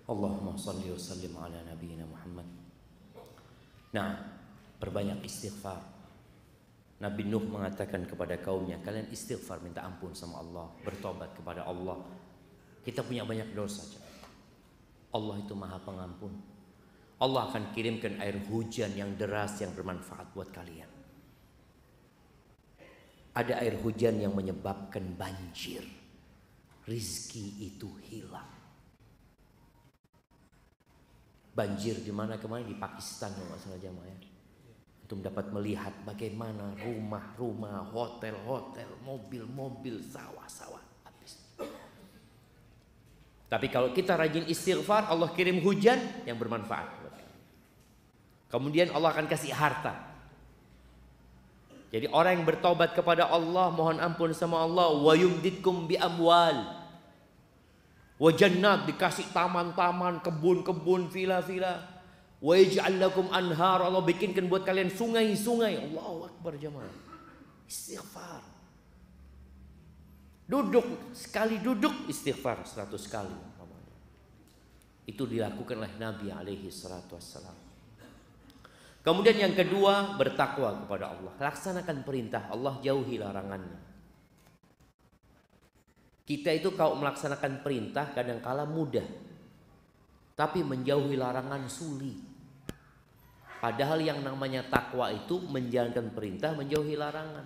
Allahumma salli wa sallim ala nabiyyina Muhammad. Nah, perbanyak istighfar. Nabi Nuh mengatakan kepada kaumnya, kalian istighfar, minta ampun sama Allah, bertobat kepada Allah. Kita punya banyak dosa. Allah itu Maha Pengampun. Allah akan kirimkan air hujan yang deras yang bermanfaat buat kalian. Ada air hujan yang menyebabkan banjir. Rizki itu hilang. Banjir di mana kemarin di Pakistan kalau nggak salah jamaah ya. Untuk dapat melihat bagaimana rumah-rumah, hotel-hotel, mobil-mobil, sawah-sawah habis. Tapi kalau kita rajin istighfar, Allah kirim hujan yang bermanfaat. Kemudian Allah akan kasih harta. Jadi orang yang bertobat kepada Allah, mohon ampun sama Allah, wa yumditkum bi amwal wa jannat, dikasih taman-taman, kebun-kebun, villa-villa. Wa yaj'al lakum anhar, Allah bikinkan buat kalian sungai-sungai. Allahu akbar jemaah. Istighfar. Duduk, sekali duduk istighfar 100 kali. Itu dilakukan oleh Nabi alaihi salatu wassalam. Kemudian yang kedua, bertakwa kepada Allah. Laksanakan perintah Allah, jauhi larangannya. Kita itu kalau melaksanakan perintah kadangkala mudah, tapi menjauhi larangan sulit. Padahal yang namanya takwa itu menjalankan perintah, menjauhi larangan.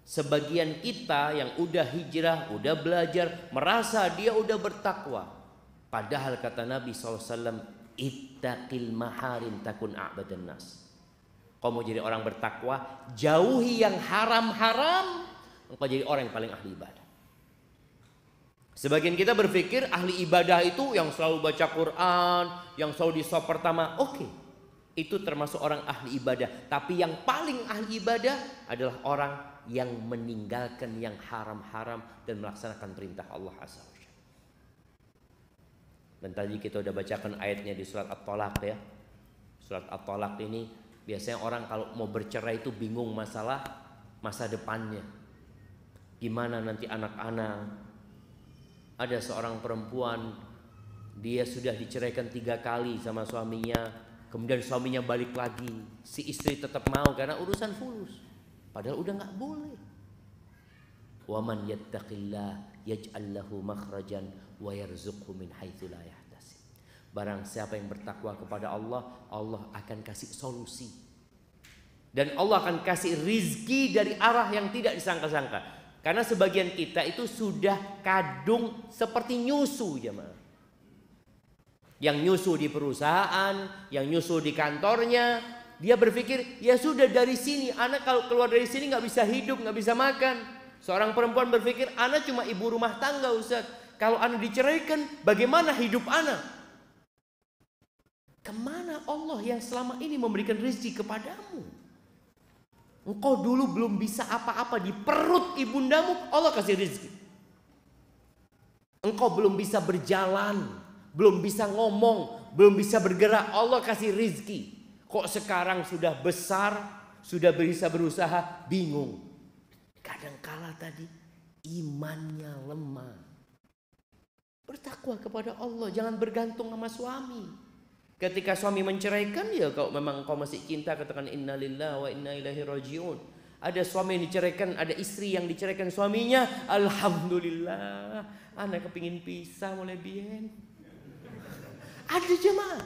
Sebagian kita yang udah hijrah, udah belajar, merasa dia udah bertakwa. Padahal kata Nabi SAW, ittaqil maharim takun a'badan nas. Kau mau jadi orang bertakwa, jauhi yang haram-haram, engkau jadi orang yang paling ahli ibadah. Sebagian kita berpikir ahli ibadah itu yang selalu baca Quran, yang selalu di shaf pertama. Oke, itu termasuk orang ahli ibadah. Tapi yang paling ahli ibadah adalah orang yang meninggalkan yang haram-haram dan melaksanakan perintah Allah Azza wa Jalla. Dan tadi kita udah bacakan ayatnya di surat At-Tolaq ya. Surat At-Tolaq ini biasanya orang kalau mau bercerai itu bingung masalah masa depannya. Gimana nanti anak-anak. Ada seorang perempuan, dia sudah diceraikan 3 kali sama suaminya. Kemudian suaminya balik lagi. Si istri tetap mau karena urusan fulus. Padahal udah gak boleh. Wa man yattaqillah yaj'al lahu makhrajan wa yarzuqhu min haitsu la yahtasib. Barang siapa yang bertakwa kepada Allah, Allah akan kasih solusi. Dan Allah akan kasih rizki dari arah yang tidak disangka-sangka. Karena sebagian kita itu sudah kadung seperti nyusu jemaah. Yang nyusu di perusahaan, yang nyusu di kantornya, dia berpikir ya sudah dari sini, anak kalau keluar dari sini nggak bisa hidup, nggak bisa makan. Seorang perempuan berpikir, anak cuma ibu rumah tangga Ustaz. Kalau anak diceraikan, bagaimana hidup anak? Kemana Allah yang selama ini memberikan rezeki kepadamu? Engkau dulu belum bisa apa-apa di perut ibundamu, Allah kasih rezeki. Engkau belum bisa berjalan, belum bisa ngomong, belum bisa bergerak, Allah kasih rezeki. Kok sekarang sudah besar, sudah bisa berusaha, bingung. Kadangkala tadi imannya lemah. Bertakwa kepada Allah, jangan bergantung sama suami. Ketika suami menceraikan, ya kalau memang kau masih cinta, katakan innalillahi wa inna ilaihi rajiun. Ada suami yang diceraikan, ada istri yang diceraikan suaminya, alhamdulillah, anak kepingin pisah mulai bien. Ada jemaah.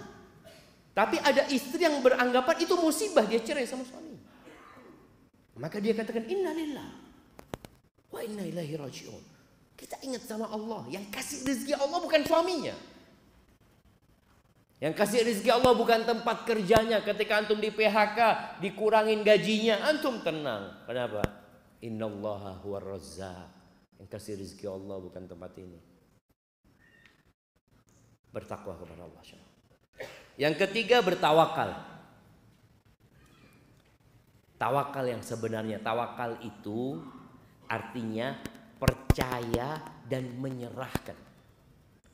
Tapi ada istri yang beranggapan itu musibah, dia cerai sama suami. Maka dia katakan innalillahi wa inna ilaihi rajiun. Kita ingat sama Allah, yang kasih rezeki Allah bukan suaminya. Yang kasih rezeki Allah bukan tempat kerjanya. Ketika antum di PHK, dikurangin gajinya, antum tenang. Kenapa? Innallaha huwar razzaq. Yang kasih rezeki Allah bukan tempat ini. Bertakwa kepada Allah. Yang ketiga, bertawakal. Tawakal yang sebenarnya, tawakal itu artinya percaya dan menyerahkan,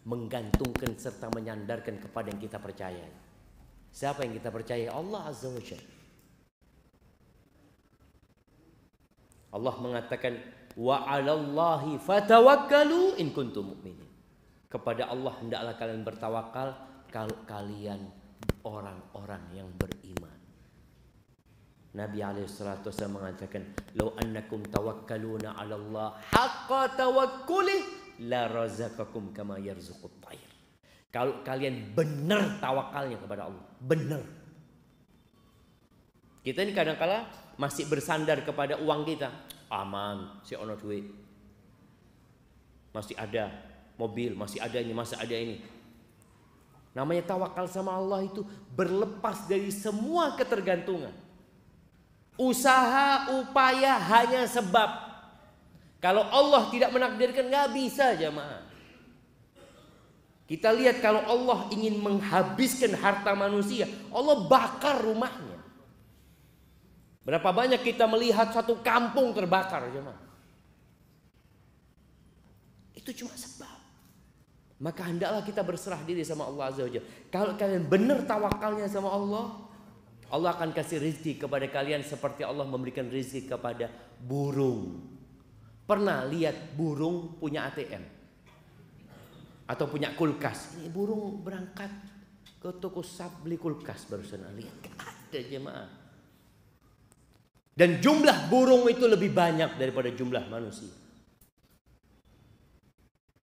menggantungkan serta menyandarkan kepada yang kita percaya. Siapa yang kita percaya? Allah Azza wa Jalla. Allah mengatakan wa 'alallahi fatawakkalu in kuntum mu'minin. Kepada Allah hendaklah kalian bertawakal kalau kalian orang-orang yang beriman. Nabi alaihissalatu wassalam mengatakan, "Lau annakum tawakkaluna 'ala Allah haqqa tawakkuli la razaqakum kama yarzuqut tayr." Kalau kalian benar tawakalnya kepada Allah, benar. Kita ini kadang-kala masih bersandar kepada uang kita. Aman, si ono duit. Masih ada mobil, masih ada ini, masih ada ini. Namanya tawakal sama Allah itu berlepas dari semua ketergantungan. Usaha, upaya hanya sebab. Kalau Allah tidak menakdirkan, nggak bisa jemaah. Kita lihat kalau Allah ingin menghabiskan harta manusia, Allah bakar rumahnya. Berapa banyak kita melihat satu kampung terbakar, jemaah. Itu cuma sebab. Maka hendaklah kita berserah diri sama Allah Azza wa Jalla. Kalau kalian benar tawakalnya sama Allah, Allah akan kasih rezeki kepada kalian seperti Allah memberikan rezeki kepada burung. Pernah lihat burung punya ATM? Atau punya kulkas? Ini burung berangkat ke toko sap beli kulkas barusan. Lihat, ada jemaah. Dan jumlah burung itu lebih banyak daripada jumlah manusia.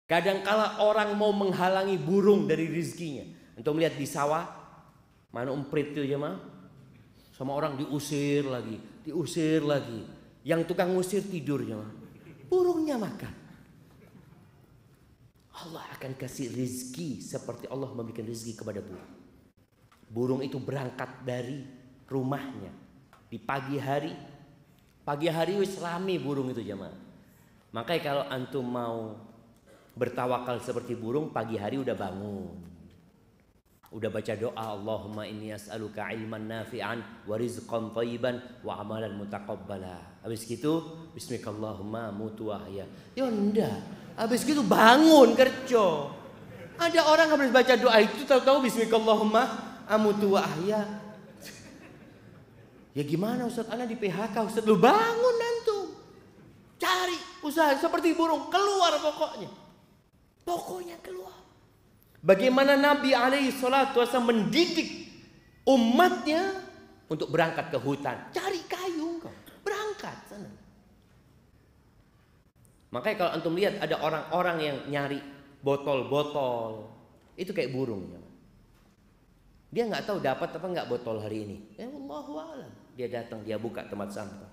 Kadangkala orang mau menghalangi burung dari rezekinya. Untuk melihat di sawah, mana umprit itu jemaah, sama orang diusir lagi, diusir lagi. Yang tukang usir tidur jemaah, burungnya makan. Allah akan kasih rezeki seperti Allah memberikan rezeki kepada burung. Burung itu berangkat dari rumahnya di pagi hari. Pagi hari wis rame burung itu jemaah. Makanya kalau antum mau bertawakal seperti burung, pagi hari udah bangun, udah baca doa, Allahumma inni as'aluka ilman nafi'an wa rizqan thayyiban wa amalan mutaqabbala. Habis gitu bismikallahumma mutu ahya. Ya enggak. Habis gitu bangun kerja. Ada orang habis baca doa itu tahu-tahu bismikallahumma amutu wa ahya. Ya gimana Ustaz, ana di PHK Ustaz. Lu bangun antum. Cari usaha seperti burung, keluar pokoknya. Pokoknya keluar. Bagaimana Nabi alaihi salatu wasallam mendidik umatnya untuk berangkat ke hutan. Cari kayu engkau, berangkat sana. Makanya kalau antum lihat ada orang-orang yang nyari botol-botol, itu kayak burung. Dia nggak tahu dapat apa nggak botol hari ini. Ya Allahu a'lam. Dia datang, dia buka tempat sampah.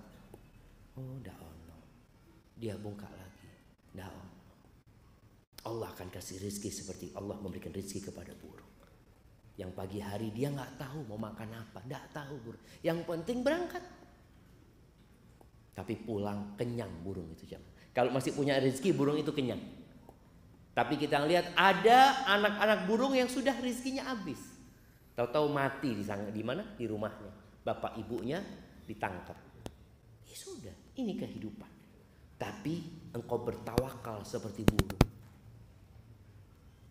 Oh, dah ono. Dia buka lagi. Dah ono. Allah akan kasih rezeki seperti Allah memberikan rezeki kepada burung. Yang pagi hari dia nggak tahu mau makan apa, nggak tahu burung. Yang penting berangkat. Tapi pulang kenyang burung itu jam. Kalau masih punya rezeki burung itu kenyang. Tapi kita lihat ada anak-anak burung yang sudah rezekinya habis. Tahu-tahu mati di mana? Di rumahnya. Bapak ibunya ditangkap. Ya sudah, ini kehidupan. Tapi engkau bertawakal seperti burung.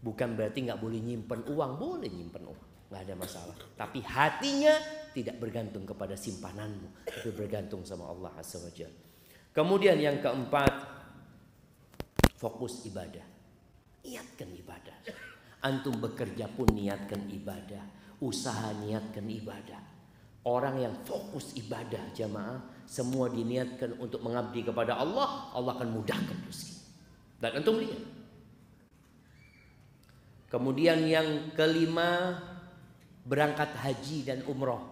Bukan berarti nggak boleh nyimpen uang, boleh nyimpen uang, nggak ada masalah. Tapi hatinya tidak bergantung kepada simpananmu, tapi bergantung sama Allah Azza wa Jalla. Kemudian yang keempat, fokus ibadah. Niatkan ibadah. Antum bekerja pun niatkan ibadah. Usaha niatkan ibadah. Orang yang fokus ibadah jamaah, semua diniatkan untuk mengabdi kepada Allah, Allah akan mudahkan rezeki. Dan antum lihat. Kemudian yang kelima, berangkat haji dan umroh.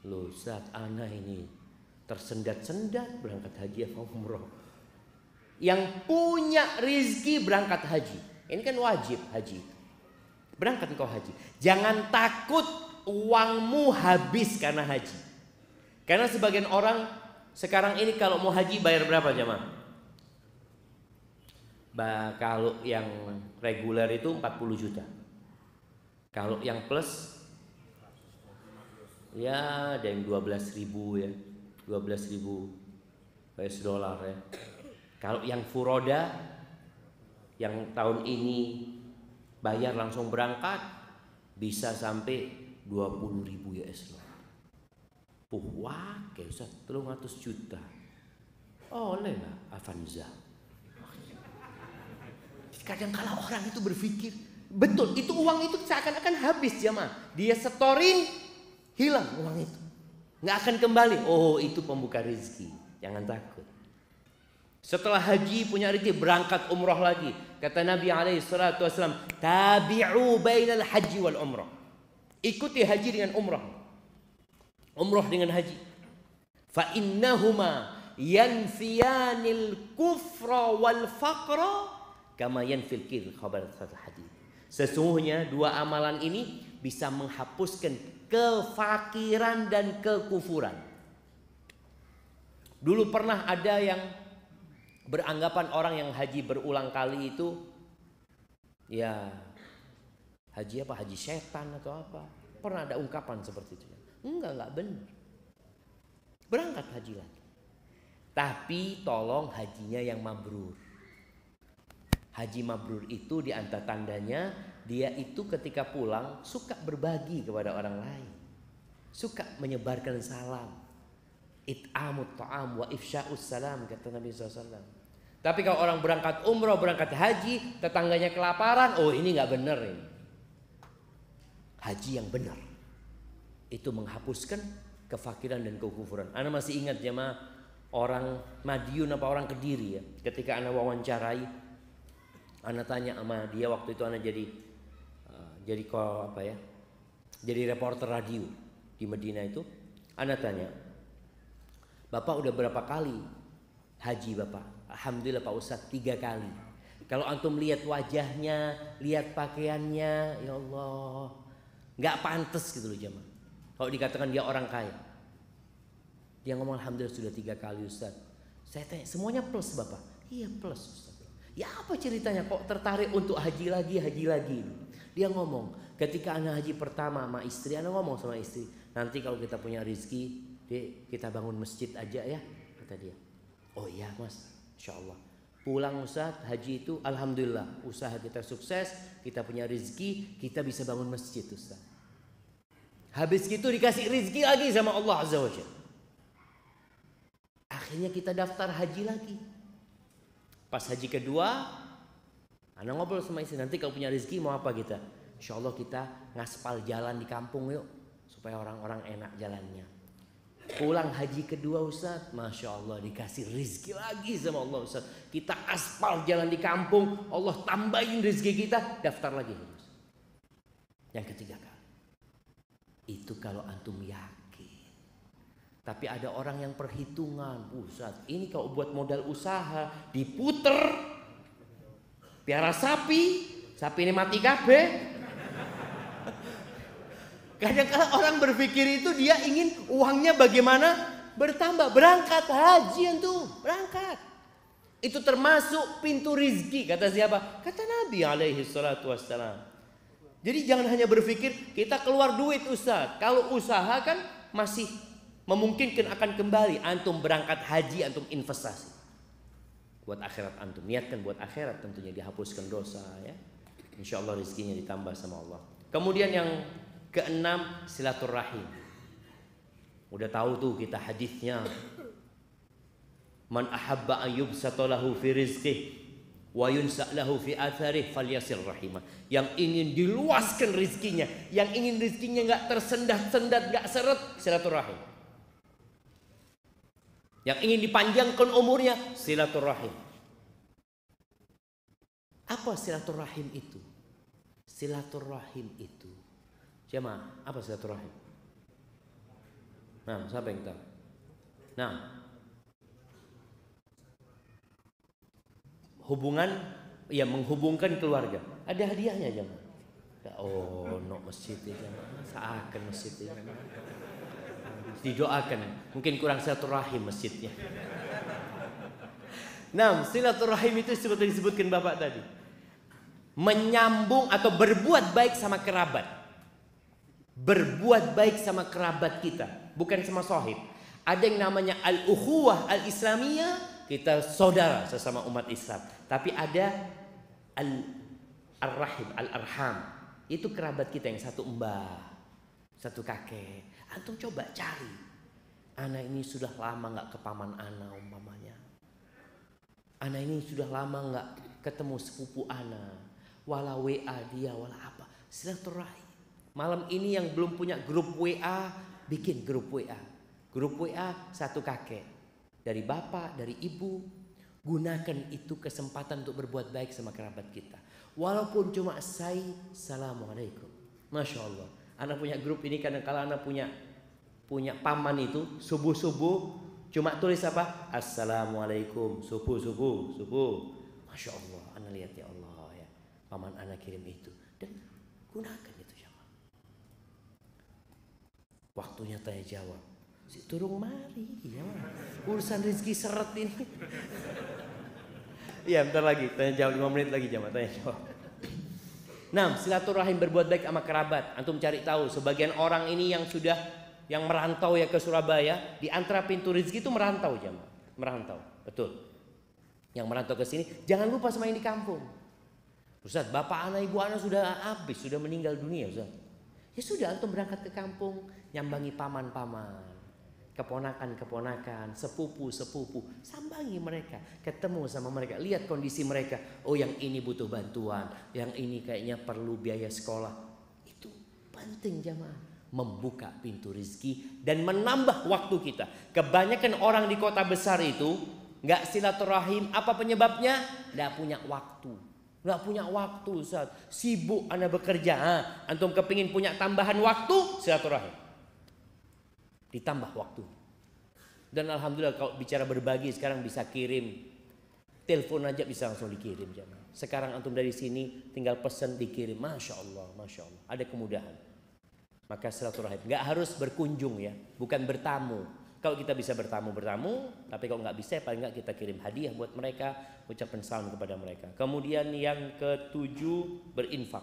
Loh Ustaz, ana ini tersendat-sendat berangkat haji atau umroh. Yang punya rezeki berangkat haji. Ini kan wajib haji. Berangkat engkau haji. Jangan takut uangmu habis karena haji. Karena sebagian orang sekarang ini kalau mau haji bayar berapa jemaah? Kalau yang reguler itu 40 juta. Kalau yang plus ya ada yang 12.000 ya. 12.000 US dollar ya. Kalau yang furoda yang tahun ini bayar langsung berangkat bisa sampai 20.000 US dollar. Wah, kayak Ustaz 300 juta. Oleh lah Avanza. Kadang kala orang itu berpikir, betul itu uang itu seakan-akan habis jemaah. Dia setorin, hilang uang itu. Nggak akan kembali. Oh, itu pembuka rezeki. Jangan takut. Setelah haji punya rezeki berangkat umrah lagi. Kata Nabi alaihi salatu wasallam, tabi'u bainal haji wal umrah. Ikuti haji dengan umrah. Umrah dengan haji. Fa innahuma yanfiyanil kufra wal faqra kama yanfil kir khabar hadis. Sesungguhnya dua amalan ini bisa menghapuskan kefakiran dan kekufuran. Dulu pernah ada yang beranggapan orang yang haji berulang kali itu Ya, haji apa? Haji setan atau apa? Pernah ada ungkapan seperti itu? Enggak benar. Berangkat haji lagi. Tapi tolong hajinya yang mabrur. Haji mabrur itu di antara tandanya dia itu ketika pulang suka berbagi kepada orang lain. Suka menyebarkan salam. It'amut ta'am wa ifsya'us salam, kata Nabi SAW. Tapi kalau orang berangkat umroh, berangkat haji, tetangganya kelaparan, oh ini nggak benar ini. Haji yang benar itu menghapuskan kefakiran dan kekufuran. Ana masih ingat jemaah orang Madiun apa orang Kediri ya. Ketika ana wawancarai, ana tanya sama dia waktu itu ana jadi jadi reporter radio di Medina itu. Ana tanya, Bapak udah berapa kali haji Bapak? Alhamdulillah Pak Ustadz 3 kali. Kalau antum lihat wajahnya, lihat pakaiannya, ya Allah, nggak pantas gitu loh jemaah. Kalau dikatakan dia orang kaya, dia ngomong Alhamdulillah sudah 3 kali Ustadz. Saya tanya semuanya plus Bapak? Iya plus Ustadz. Ya apa ceritanya kok tertarik untuk haji lagi? Dia ngomong ketika anak haji pertama sama istri, anak ngomong sama istri, nanti kalau kita punya rezeki, kita bangun masjid aja ya, kata dia. Oh iya Mas, Insya Allah. Pulang Ustaz haji itu alhamdulillah usaha kita sukses, kita punya rezeki, kita bisa bangun masjid Ustaz. Habis itu dikasih rezeki lagi sama Allah Azza wa Jalla. Akhirnya kita daftar haji lagi. Pas haji kedua, anak ngobrol sama istri, nanti kalau punya rezeki mau apa kita? Insya Allah kita ngaspal jalan di kampung yuk, supaya orang-orang enak jalannya. Pulang haji kedua Ustaz, Masya Allah dikasih rezeki lagi sama Allah Ustaz. Kita aspal jalan di kampung, Allah tambahin rezeki kita, daftar lagi Ustaz. Yang ketiga kali. Itu kalau antum yakin. Tapi ada orang yang perhitungan, Ustaz ini kalau buat modal usaha diputer, piara sapi ini mati kabeh. Kadang-kadang orang berpikir itu dia ingin uangnya bagaimana bertambah. Berangkat haji itu, berangkat. Itu termasuk pintu rizki, kata siapa? Kata Nabi alaihi salatu wassalam. Jadi jangan hanya berpikir kita keluar duit Ustaz. Kalau usaha kan masih memungkinkan akan kembali. Antum berangkat haji, antum investasi. Buat akhirat antum. Niatkan buat akhirat tentunya dihapuskan dosa ya. Insya Allah rizkinya ditambah sama Allah. Kemudian yang keenam, silaturahim. Udah tahu tuh kita hadisnya. Man ahabba an yubsata lahu fi rizqihi wa yunsa lahu fi atharih falyasil rahimah. Yang ingin diluaskan rizkinya, yang ingin rizkinya enggak tersendat-sendat, enggak seret, silaturahim. Yang ingin dipanjangkan umurnya, silaturahim. Apa silaturahim itu? Silaturahim itu, jemaah, apa silaturahim? Nah, siapa yang tahu? Nah, hubungan, ya menghubungkan keluarga. Ada hadiahnya jemaah. Oh, no masjid ya jemaah. Seakan masjid ya. Didoakan, mungkin kurang silaturahim masjidnya. Nah, silaturahim itu seperti disebutkan Bapak tadi. Menyambung atau berbuat baik sama kerabat. Berbuat baik sama kerabat kita, bukan sama sahib. Ada yang namanya al-ukhuwah al-islamiyah, kita saudara sesama umat Islam. Tapi ada al-rahim, al-arham. Itu kerabat kita yang satu mbah, satu kakek. Antum coba cari. Anak ini sudah lama nggak ke paman ana umpamanya. Anak ini sudah lama nggak ketemu sepupu ana. Wala WA dia, wala apa. Silaturahim. Malam ini yang belum punya grup WA, bikin grup WA. Grup WA satu kakek. Dari bapak, dari ibu. Gunakan itu kesempatan untuk berbuat baik sama kerabat kita. Walaupun cuma assalamualaikum. Masya Allah. Anak punya grup ini kadang-kala anak punya paman itu. Subuh-subuh cuma tulis apa? Assalamualaikum. Subuh. Masya Allah. Anak lihat ya Allah. Paman anak kirim itu dan gunakan itu jamaah. Waktunya tanya jawab. Si turung mari ya. Urusan rezeki seret ini. Iya bentar lagi tanya jawab 5 menit lagi jamaah tanya jawab. Nah, silaturahim berbuat baik sama kerabat. Antum cari tahu sebagian orang ini yang merantau ya ke Surabaya, di antara pintu rezeki itu merantau jemaah. Merantau, betul. Yang merantau ke sini, jangan lupa sama yang di kampung. Ustaz, bapak anak ibu anak sudah habis, sudah meninggal dunia, Ustaz. Ya sudah, antum berangkat ke kampung, nyambangi paman-paman, keponakan-keponakan, sepupu-sepupu, sambangi mereka, ketemu sama mereka, lihat kondisi mereka. Oh, yang ini butuh bantuan, yang ini kayaknya perlu biaya sekolah. Itu penting jamaah, membuka pintu rezeki dan menambah waktu kita. Kebanyakan orang di kota besar itu nggak silaturahim. Apa penyebabnya? Nggak punya waktu. Nggak punya waktu, Ustaz. Sibuk Anda bekerja. Antum kepingin punya tambahan waktu, silaturahim. Ditambah waktu. Dan alhamdulillah kalau bicara berbagi sekarang bisa kirim. Telepon aja bisa langsung dikirim jemaah. Sekarang antum dari sini tinggal pesan dikirim. Masya Allah, Masya Allah. Ada kemudahan. Maka silaturahim. Nggak harus berkunjung ya. Bukan bertamu. Kalau kita bisa bertamu, tapi kalau nggak bisa, paling nggak kita kirim hadiah buat mereka, ucapan salam kepada mereka. Kemudian yang ketujuh, berinfak.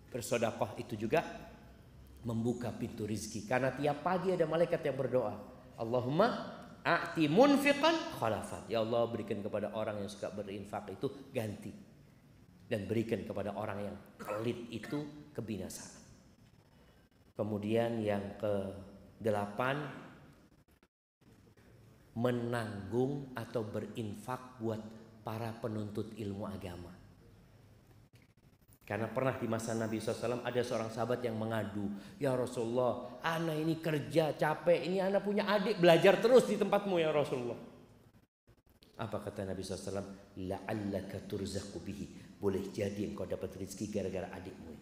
Bersedekah itu juga membuka pintu rizki. Karena tiap pagi ada malaikat yang berdoa, Allahumma a'ti munfiqan khalafan. Ya Allah, berikan kepada orang yang suka berinfak itu ganti, dan berikan kepada orang yang pelit itu kebinasaan. Kemudian yang ke-8, menanggung atau berinfak buat para penuntut ilmu agama. Karena pernah di masa Nabi SAW ada seorang sahabat yang mengadu, ya Rasulullah, ana ini kerja capek, ini ana punya adik belajar terus di tempatmu ya Rasulullah. Apa kata Nabi SAW? La'allaka turzaqu bihi. Boleh jadi engkau dapat rezeki gara-gara adikmu.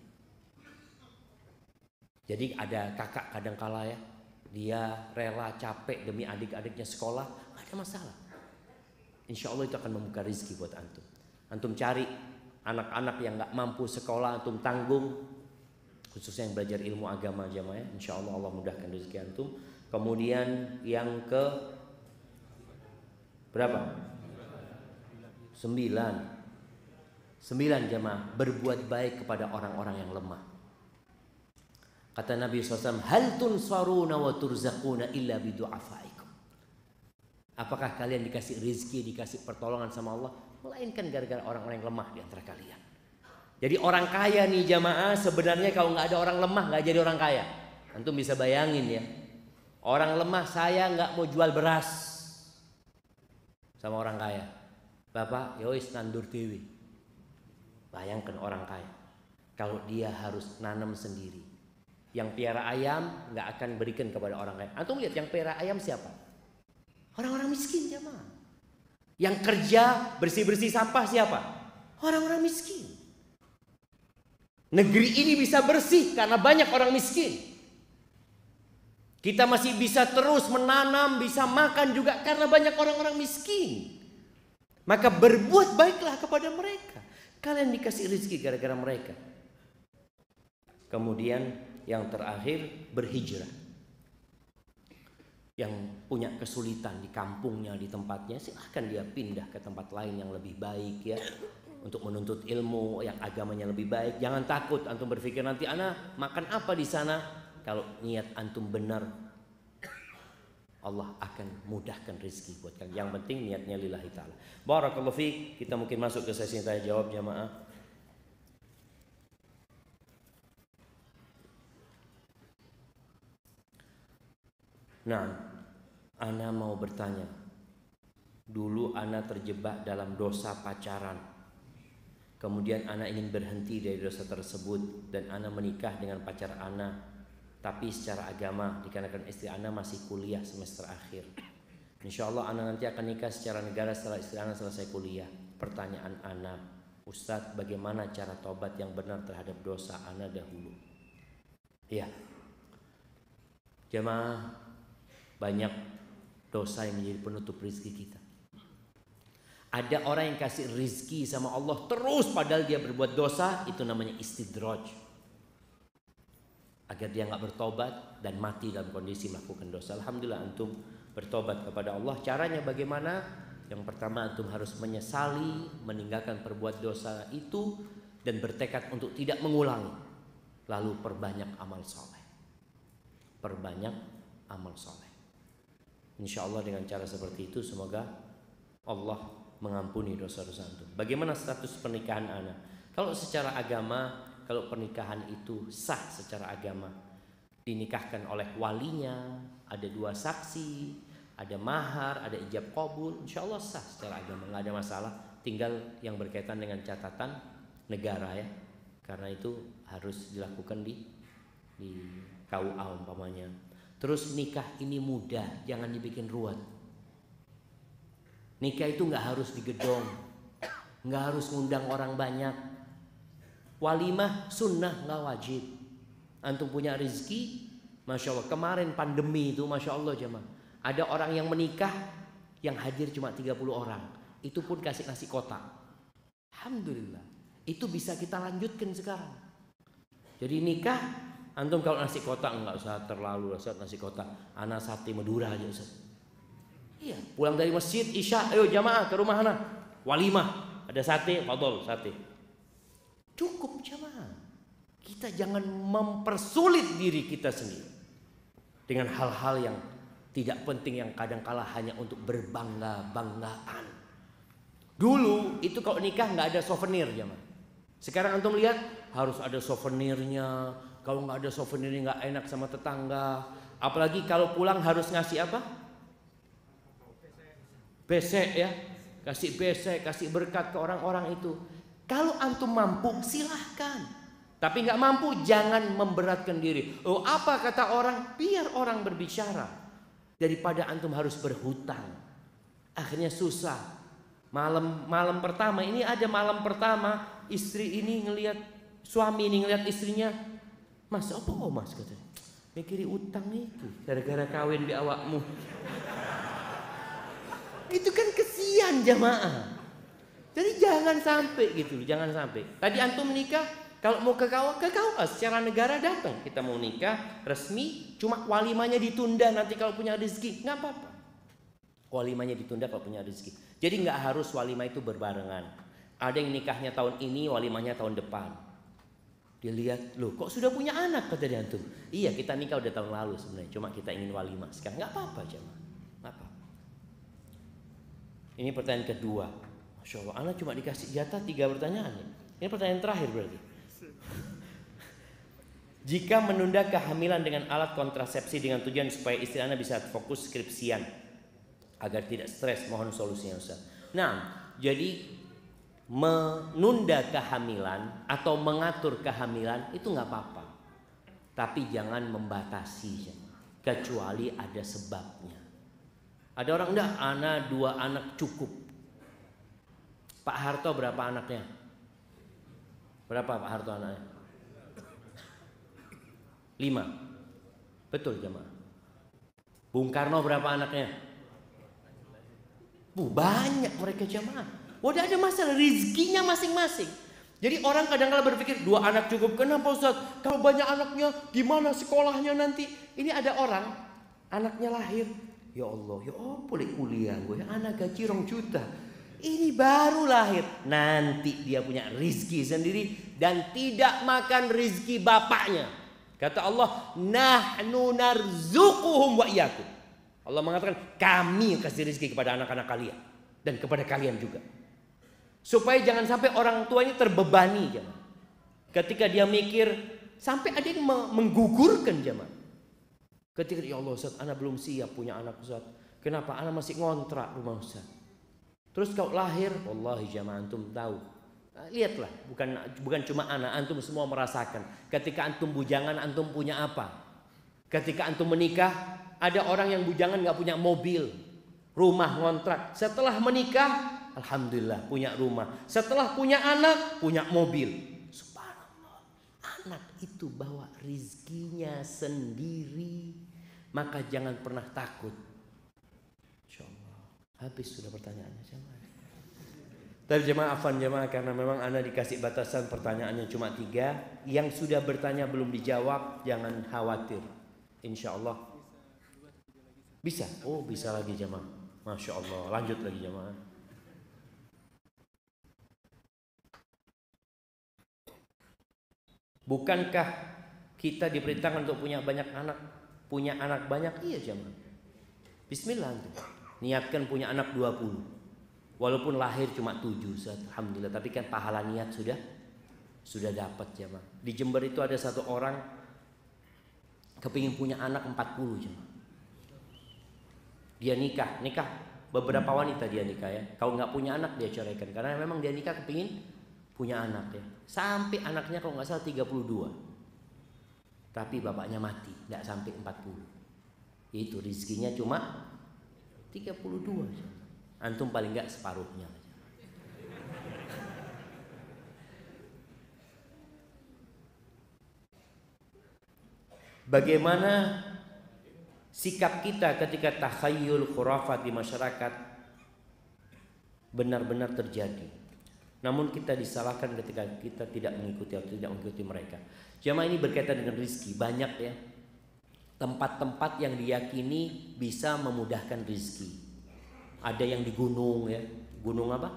Jadi ada kakak kadangkala ya, dia rela capek demi adik-adiknya sekolah, gak ada masalah. Insya Allah itu akan membuka rezeki buat antum. Antum cari anak-anak yang gak mampu sekolah, antum tanggung, khususnya yang belajar ilmu agama jamaah ya. Insya Allah Allah mudahkan rezeki antum. Kemudian yang ke berapa? 9 jamaah, berbuat baik kepada orang-orang yang lemah. Kata Nabi SAW, hal tunsaruna wa turzaquna illa bidu'afaikum. Apakah kalian dikasih rezeki, dikasih pertolongan sama Allah, melainkan gara-gara orang-orang yang lemah di antara kalian. Jadi orang kaya nih jamaah, sebenarnya kalau nggak ada orang lemah nggak jadi orang kaya. Antum bisa bayangin ya, orang lemah, saya nggak mau jual beras sama orang kaya. Bapak, yowis nandur dewi. Bayangkan orang kaya, kalau dia harus nanam sendiri. Yang piara ayam nggak akan berikan kepada orang kaya. Antum lihat yang piara ayam siapa? Orang-orang miskin jemaah. Yang kerja bersih-bersih sampah siapa? Orang-orang miskin. Negeri ini bisa bersih karena banyak orang miskin. Kita masih bisa terus menanam, bisa makan juga karena banyak orang-orang miskin. Maka berbuat baiklah kepada mereka. Kalian dikasih rezeki gara-gara mereka. Kemudian yang terakhir, berhijrah. Yang punya kesulitan di kampungnya, di tempatnya, silahkan dia pindah ke tempat lain yang lebih baik ya, untuk menuntut ilmu yang agamanya lebih baik. Jangan takut antum berpikir nanti ana makan apa di sana. Kalau niat antum benar, Allah akan mudahkan rezeki buat kalian. Yang penting niatnya lillahi ta'ala. Barakallahu fiik. Kita mungkin masuk ke sesi tanya jawab jamaah. Nah, ana mau bertanya. Dulu ana terjebak dalam dosa pacaran. Kemudian ana ingin berhenti dari dosa tersebut dan ana menikah dengan pacar ana, tapi secara agama dikarenakan istri ana masih kuliah semester akhir. Insya Allah ana nanti akan nikah secara negara setelah istri ana selesai kuliah. Pertanyaan ana, Ustadz, bagaimana cara tobat yang benar terhadap dosa ana dahulu? Ya, jemaah, banyak dosa yang menjadi penutup rezeki kita. Ada orang yang kasih rezeki sama Allah terus padahal dia berbuat dosa, itu namanya istidraj. Agar dia nggak bertobat dan mati dalam kondisi melakukan dosa. Alhamdulillah antum bertobat kepada Allah. Caranya bagaimana? Yang pertama, antum harus menyesali meninggalkan perbuat dosa itu dan bertekad untuk tidak mengulangi. Lalu perbanyak amal soleh. Perbanyak amal soleh. Insya Allah dengan cara seperti itu semoga Allah mengampuni dosa-dosa antum. Bagaimana status pernikahan anak? Kalau secara agama, kalau pernikahan itu sah secara agama, dinikahkan oleh walinya, ada 2 saksi, ada mahar, ada ijab qabul, insya Allah sah secara agama, nggak ada masalah. Tinggal yang berkaitan dengan catatan negara ya, karena itu harus dilakukan di KUA umpamanya. Terus nikah ini mudah, jangan dibikin ruwet. Nikah itu nggak harus digedong, nggak harus ngundang orang banyak. Walimah sunnah, nggak wajib. Antum punya rezeki, masya Allah. Kemarin pandemi itu, masya Allah jemaah, ada orang yang menikah yang hadir cuma 30 orang. Itu pun kasih nasi kotak. Alhamdulillah. Itu bisa kita lanjutkan sekarang. Jadi nikah, antum kalau nasi kotak enggak usah terlalu Ustaz nasi kotak. Ana sate Madura aja Ustaz. Iya, pulang dari masjid Isya, ayo jamaah ke rumah ana. Walimah, ada sate, fadhol sate. Cukup jamaah. Kita jangan mempersulit diri kita sendiri dengan hal-hal yang tidak penting yang kadang-kala hanya untuk berbangga-banggaan. Dulu itu kalau nikah nggak ada souvenir jamaah. Sekarang antum lihat harus ada souvenirnya. Kalau nggak ada souvenirnya nggak enak sama tetangga. Apalagi kalau pulang harus ngasih apa? Besek ya, kasih besek, kasih berkat ke orang-orang itu. Kalau antum mampu silahkan. Tapi nggak mampu jangan memberatkan diri. Oh apa kata orang? Biar orang berbicara. Daripada antum harus berhutang. Akhirnya susah. Malam pertama ini ada malam pertama istri ini ngelihat suami ini ngelihat istrinya, mas apa mas katanya, mikiri utang itu gara-gara kawin di awakmu. Itu kan kesian jamaah. Jadi jangan sampai gitu, jangan sampai. Tadi antum menikah kalau mau ke KUA secara negara datang, kita mau nikah resmi, cuma walimanya ditunda nanti kalau punya rezeki nggak apa-apa. Walimahnya ditunda kalau punya rezeki. Jadi nggak harus walimah itu berbarengan. Ada yang nikahnya tahun ini, walimahnya tahun depan. Dilihat, loh kok sudah punya anak kata dia antum. Iya kita nikah udah tahun lalu sebenarnya, cuma kita ingin walimah sekarang. Nggak apa-apa jemaah, nggak apa. Ini pertanyaan kedua. Masya Allah, anak cuma dikasih jatah 3 pertanyaan. Ini pertanyaan terakhir berarti. Jika menunda kehamilan dengan alat kontrasepsi dengan tujuan supaya istri Anda bisa fokus skripsian agar tidak stres, mohon solusinya Ustaz. Nah, jadi menunda kehamilan atau mengatur kehamilan itu nggak apa-apa, tapi jangan membatasi, kecuali ada sebabnya. Ada orang enggak, anak 2 anak cukup. Pak Harto berapa anaknya? Berapa Pak Harto anaknya? 5. Betul jemaah. Bung Karno berapa anaknya? Banyak mereka jemaah. Udah ada masalah rezekinya masing-masing. Jadi orang kadang-kala berpikir 2 anak cukup. Kenapa Ustaz? Kalau banyak anaknya gimana sekolahnya nanti? Ini ada orang anaknya lahir, ya Allah, ya oh boleh kuliah gue, anak gaji 2 juta. Ini baru lahir, nanti dia punya rizki sendiri dan tidak makan rizki bapaknya. Kata Allah, nahnu narzuquhum wa iyyakum. Allah mengatakan kami yang kasih rizki kepada anak-anak kalian dan kepada kalian juga. Supaya jangan sampai orang tuanya terbebani jemaah. Ketika dia mikir, sampai ada yang menggugurkan jemaah. Ketika ya Allah Ustaz, anak belum siap punya anak Ustaz. Kenapa? Anak masih ngontrak rumah Ustaz. Terus kalau lahir, wallahi jemaah antum tahu. Lihatlah, bukan cuma anak, antum semua merasakan. Ketika antum bujangan, antum punya apa? Ketika antum menikah, ada orang yang bujangan nggak punya mobil, rumah ngontrak. Setelah menikah, alhamdulillah punya rumah. Setelah punya anak, punya mobil. Subhanallah. Anak itu bawa rizkinya sendiri. Maka jangan pernah takut. Insyaallah. Habis sudah pertanyaannya jemaah. Tapi jemaah afan jemaah, karena memang anda dikasih batasan pertanyaannya cuma 3. Yang sudah bertanya belum dijawab, jangan khawatir. Insyaallah bisa. Oh bisa lagi jemaah. Masya Allah. Lanjut lagi jemaah. Bukankah kita diperintahkan untuk punya banyak anak, punya anak banyak? Iya jemaah. Bismillah, niatkan punya anak 20. Walaupun lahir cuma 7, alhamdulillah, tapi kan pahala niat sudah dapat jemaah. Di Jember itu ada satu orang kepingin punya anak 40 jemaah. Dia nikah beberapa wanita dia nikah ya. Kalau nggak punya anak dia ceraikan karena memang dia nikah kepingin punya anak ya. Sampai anaknya kalau nggak salah 32. Tapi bapaknya mati, nggak sampai 40. Itu rezekinya cuma 32. Antum paling nggak separuhnya. Bagaimana sikap kita ketika takhayul khurafat di masyarakat benar-benar terjadi, namun kita disalahkan ketika kita tidak mengikuti mereka. Jamaah, ini berkaitan dengan rizki. Banyak ya tempat-tempat yang diyakini bisa memudahkan rizki. Ada yang di gunung ya, gunung apa?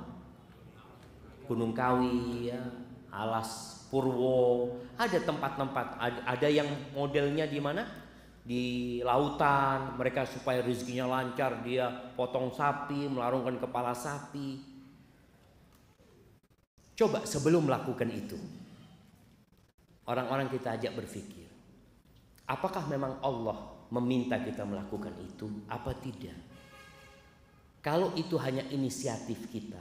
Gunung Kawi ya, Alas Purwo. Ada tempat-tempat, ada yang modelnya di mana? Di lautan. Mereka supaya rezekinya lancar, dia potong sapi, melarungkan kepala sapi. Coba sebelum melakukan itu, orang-orang kita ajak berpikir, apakah memang Allah meminta kita melakukan itu apa tidak? Kalau itu hanya inisiatif kita,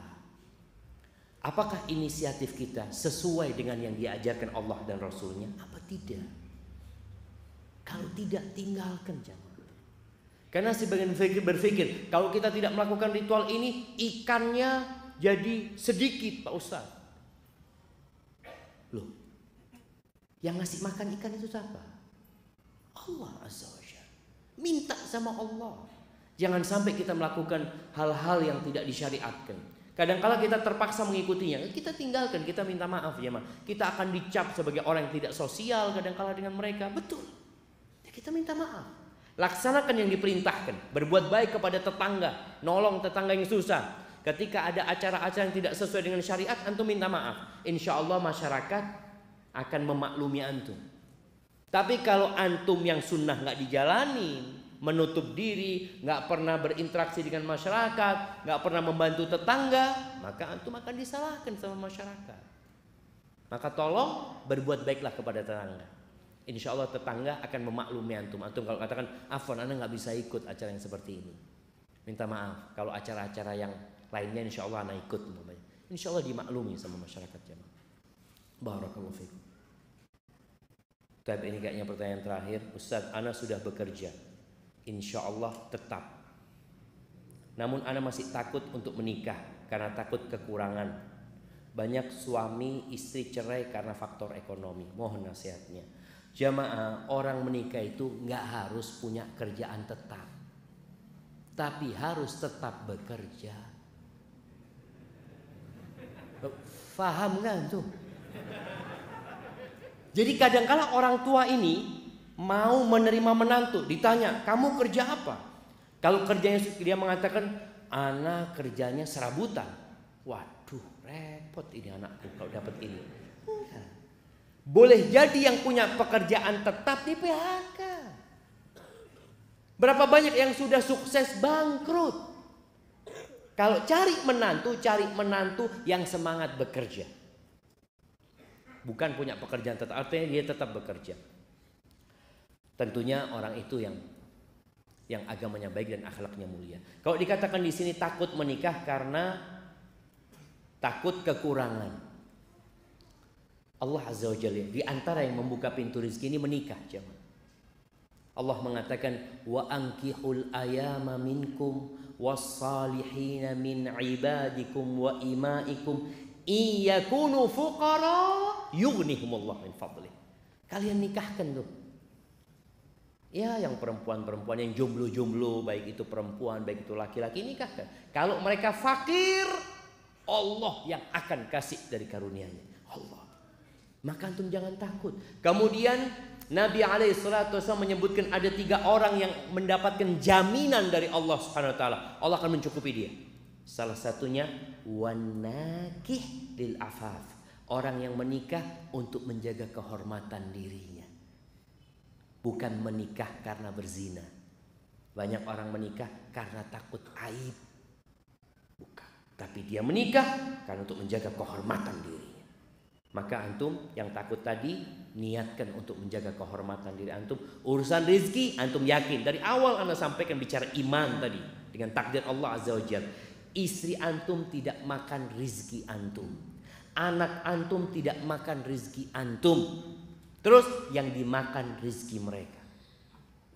apakah inisiatif kita sesuai dengan yang diajarkan Allah dan Rasulnya apa tidak? Kalau tidak, tinggalkan jamaah. Karena sebagian berpikir kalau kita tidak melakukan ritual ini, ikannya jadi sedikit Pak Ustaz. Loh, yang ngasih makan ikan itu siapa? Allah Azza wa Jalla. Minta sama Allah. Jangan sampai kita melakukan hal-hal yang tidak disyariatkan. Kadang-kala kita terpaksa mengikutinya, kita tinggalkan, kita minta maaf ya, kita akan dicap sebagai orang yang tidak sosial kadang-kala dengan mereka. Betul. Ya, kita minta maaf. Laksanakan yang diperintahkan, berbuat baik kepada tetangga, nolong tetangga yang susah. Ketika ada acara-acara yang tidak sesuai dengan syariat, antum minta maaf. Insya Allah masyarakat akan memaklumi antum. Tapi kalau antum yang sunnah nggak dijalani, menutup diri, nggak pernah berinteraksi dengan masyarakat, nggak pernah membantu tetangga, maka antum akan disalahkan sama masyarakat. Maka tolong berbuat baiklah kepada tetangga. Insya Allah tetangga akan memaklumi antum. Antum kalau katakan, afwan, anda nggak bisa ikut acara yang seperti ini, minta maaf. Kalau acara-acara yang lainnya, insya Allah anda ikut. Insya Allah dimaklumi sama masyarakat jemaah. Barakallahu fikum. Tapi ini kayaknya pertanyaan terakhir. Ustaz, ana sudah bekerja, insya Allah tetap. Namun ana masih takut untuk menikah karena takut kekurangan. Banyak suami istri cerai karena faktor ekonomi. Mohon nasihatnya. Jamaah, orang menikah itu nggak harus punya kerjaan tetap, tapi harus tetap bekerja. Faham nggak tuh? Jadi kadang-kala orang tua ini mau menerima menantu, ditanya, kamu kerja apa? Kalau kerjanya dia mengatakan, anak kerjanya serabutan. Waduh, repot ini anakku kalau dapat ini. Enggak. Boleh jadi yang punya pekerjaan tetap di PHK. Berapa banyak yang sudah sukses bangkrut? Kalau cari menantu yang semangat bekerja. Bukan punya pekerjaan tetap, artinya dia tetap bekerja. Tentunya orang itu yang agamanya baik dan akhlaknya mulia. Kalau dikatakan di sini takut menikah karena takut kekurangan, Allah Azza wa Jalla di antara yang membuka pintu rezeki ini menikah, jemaah. Allah mengatakan, wa ankihul ayama minkum was-salihin min ibadikum wa imaikum iyakunu fuqara yughnihumullah min fadlih. Kalian nikahkan tuh. Ya, yang perempuan-perempuan yang jomblo-jomblo, baik itu perempuan, baik itu laki-laki, nikahkan. Kalau mereka fakir, Allah yang akan kasih dari karunia-Nya. Allah. Maka antum jangan takut. Kemudian Nabi SAW menyebutkan ada 3 orang yang mendapatkan jaminan dari Allah Subhanahu Wa Taala. Allah akan mencukupi dia. Salah satunya wanakih lil afaf, Orang yang menikah untuk menjaga kehormatan dirinya, bukan menikah karena berzina. Banyak orang menikah karena takut aib, bukan. Tapi dia menikah karena untuk menjaga kehormatan dirinya. Maka antum yang takut tadi, niatkan untuk menjaga kehormatan diri antum. Urusan rezeki antum yakin. Dari awal anda sampaikan bicara iman tadi, dengan takdir Allah Azza wa Jalla. Istri antum tidak makan rezeki antum, anak antum tidak makan rezeki antum. Terus yang dimakan rezeki mereka,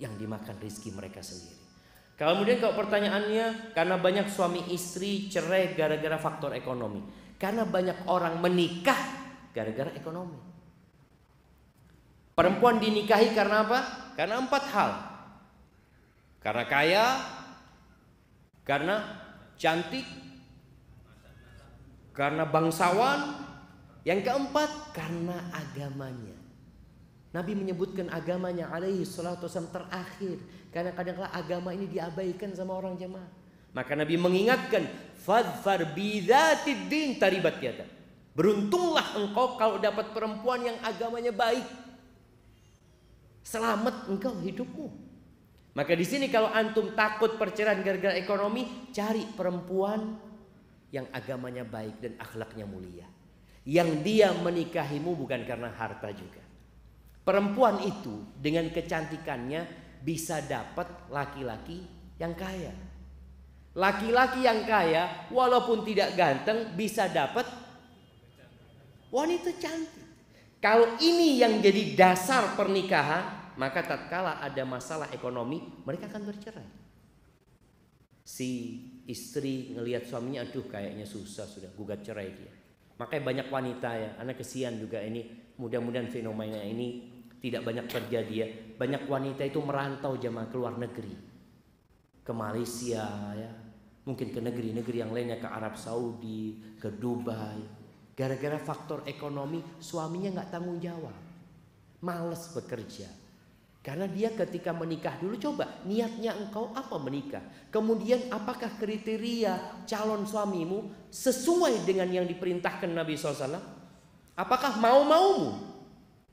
yang dimakan rezeki mereka sendiri. Kemudian kalau pertanyaannya, karena banyak suami istri cerai gara-gara faktor ekonomi. Karena banyak orang menikah gara-gara ekonomi. Perempuan dinikahi karena apa? Karena 4 hal. Karena kaya, karena cantik, karena bangsawan, yang keempat karena agamanya. Nabi menyebutkan agamanya alaihi salatu wasallam terakhir, karena kadang-kadang agama ini diabaikan sama orang jemaah. Maka Nabi mengingatkan, fadfar bidzatid din taribat yada. Beruntunglah engkau kalau dapat perempuan yang agamanya baik. Selamat engkau hidupmu. Maka di sini kalau antum takut perceraian gara-gara ekonomi, cari perempuan yang agamanya baik dan akhlaknya mulia, yang dia menikahimu bukan karena harta juga. Perempuan itu dengan kecantikannya bisa dapat laki-laki yang kaya. Laki-laki yang kaya walaupun tidak ganteng bisa dapat wanita cantik. Kalau ini yang jadi dasar pernikahan, maka tatkala ada masalah ekonomi, mereka akan bercerai. Si istri ngelihat suaminya, aduh kayaknya susah, sudah gugat cerai dia. Makanya banyak wanita ya, anak kesian juga ini, mudah-mudahan fenomena ini tidak banyak terjadi ya. Banyak wanita itu merantau jemaah ke luar negeri, ke Malaysia ya, mungkin ke negeri-negeri yang lainnya, ke Arab Saudi, ke Dubai. Gara-gara faktor ekonomi, suaminya nggak tanggung jawab, malas bekerja. Karena dia ketika menikah dulu, coba niatnya engkau apa menikah, kemudian apakah kriteria calon suamimu sesuai dengan yang diperintahkan Nabi SAW? Apakah mau-maumu?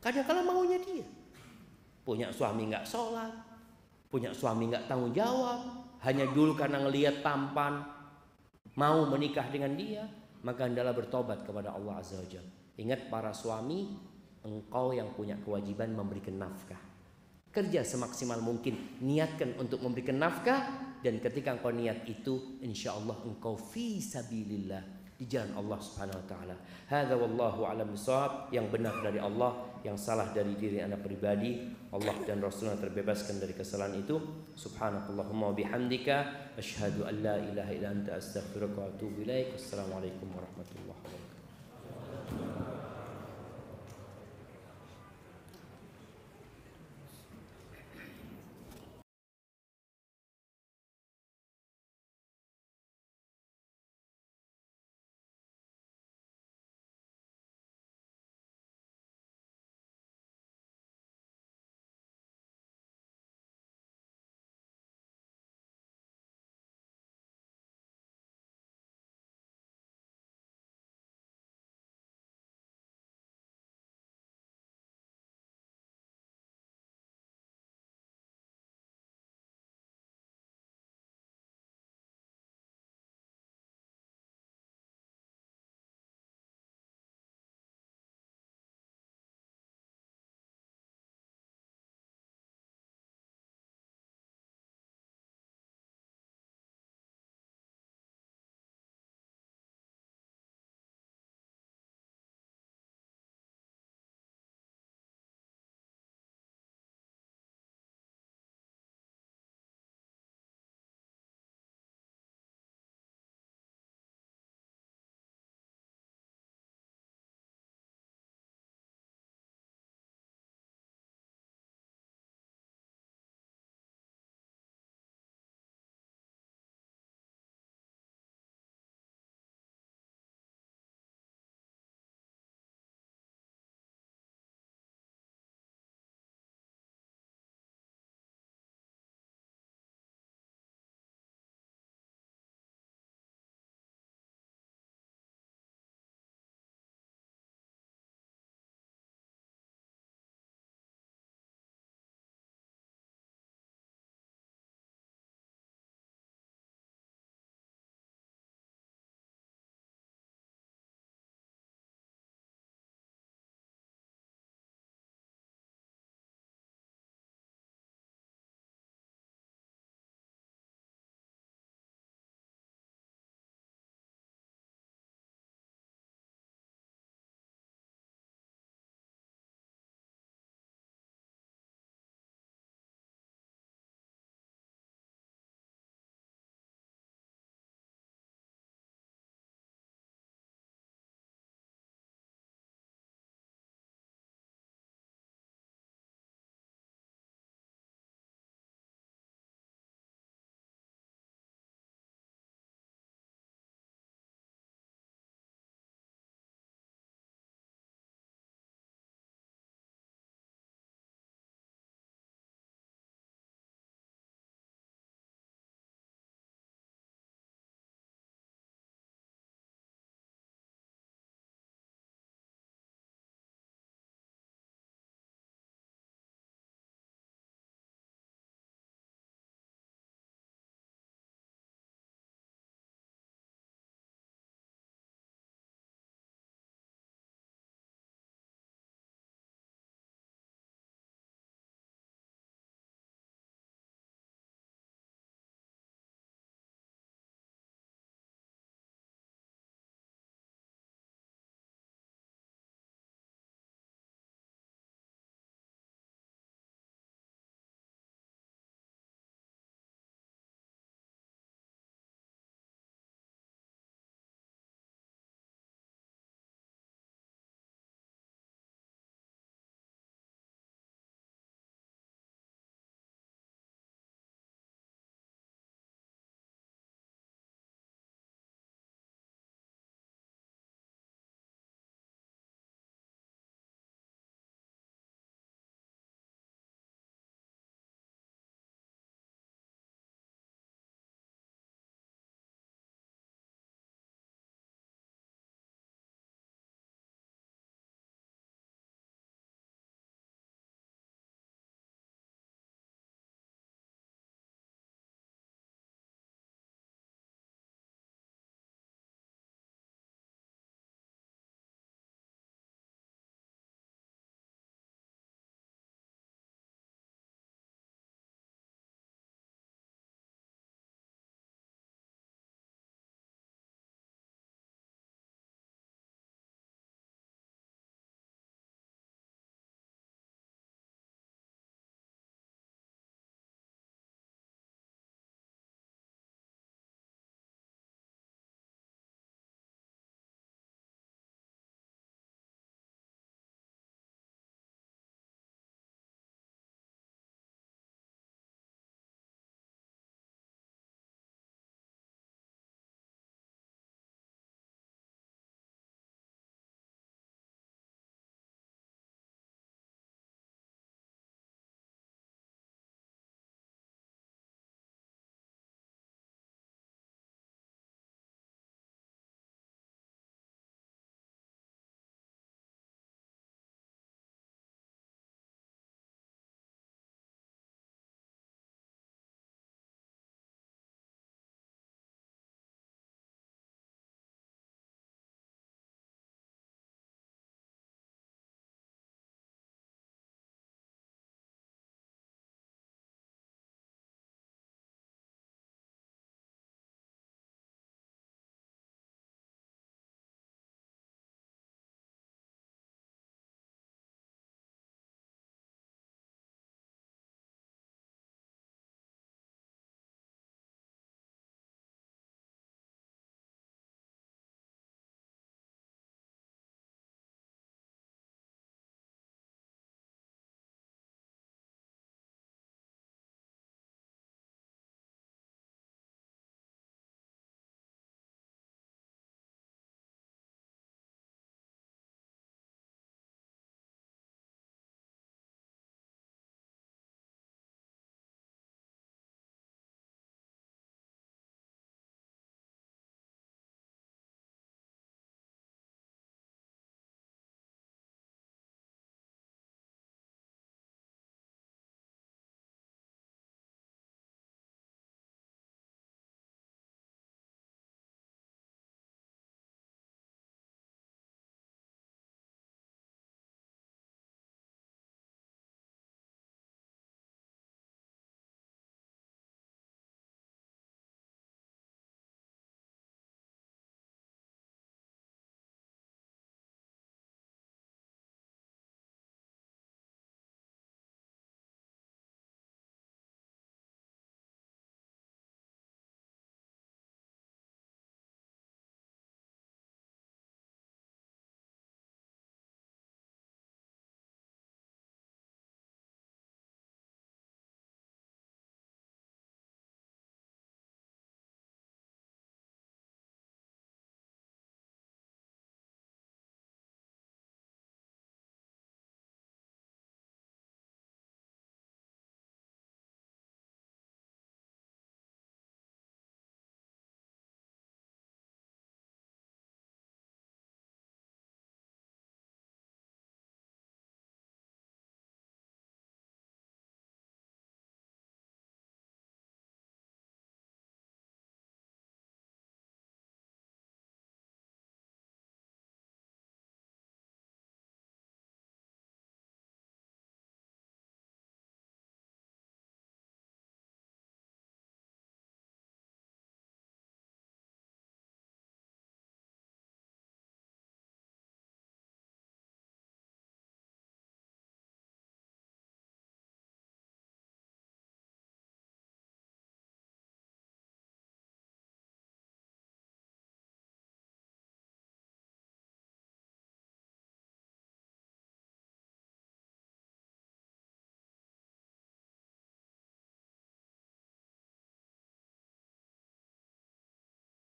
Kadang-kadang maunya dia punya suami nggak sholat, punya suami nggak tanggung jawab, hanya dulu karena ngelihat tampan mau menikah dengan dia. Maka hendaklah bertobat kepada Allah Azza wa Jalla. Ingat para suami, engkau yang punya kewajiban memberikan nafkah. Kerja semaksimal mungkin, niatkan untuk memberikan nafkah, dan ketika engkau niat itu, insya Allah engkau fi sabilillah, di jalan Allah Subhanahu wa taala. Hadza wallahu a'lam bishawab. Yang benar dari Allah, yang salah dari diri anda pribadi. Allah dan Rasulnya terbebaskan dari kesalahan itu. Subhanakallahumma wa bihamdika asyhadu an la ilaha illa anta astaghfiruka wa atubu ilaik. Wassalamualaikum warahmatullahi wabarakatuh.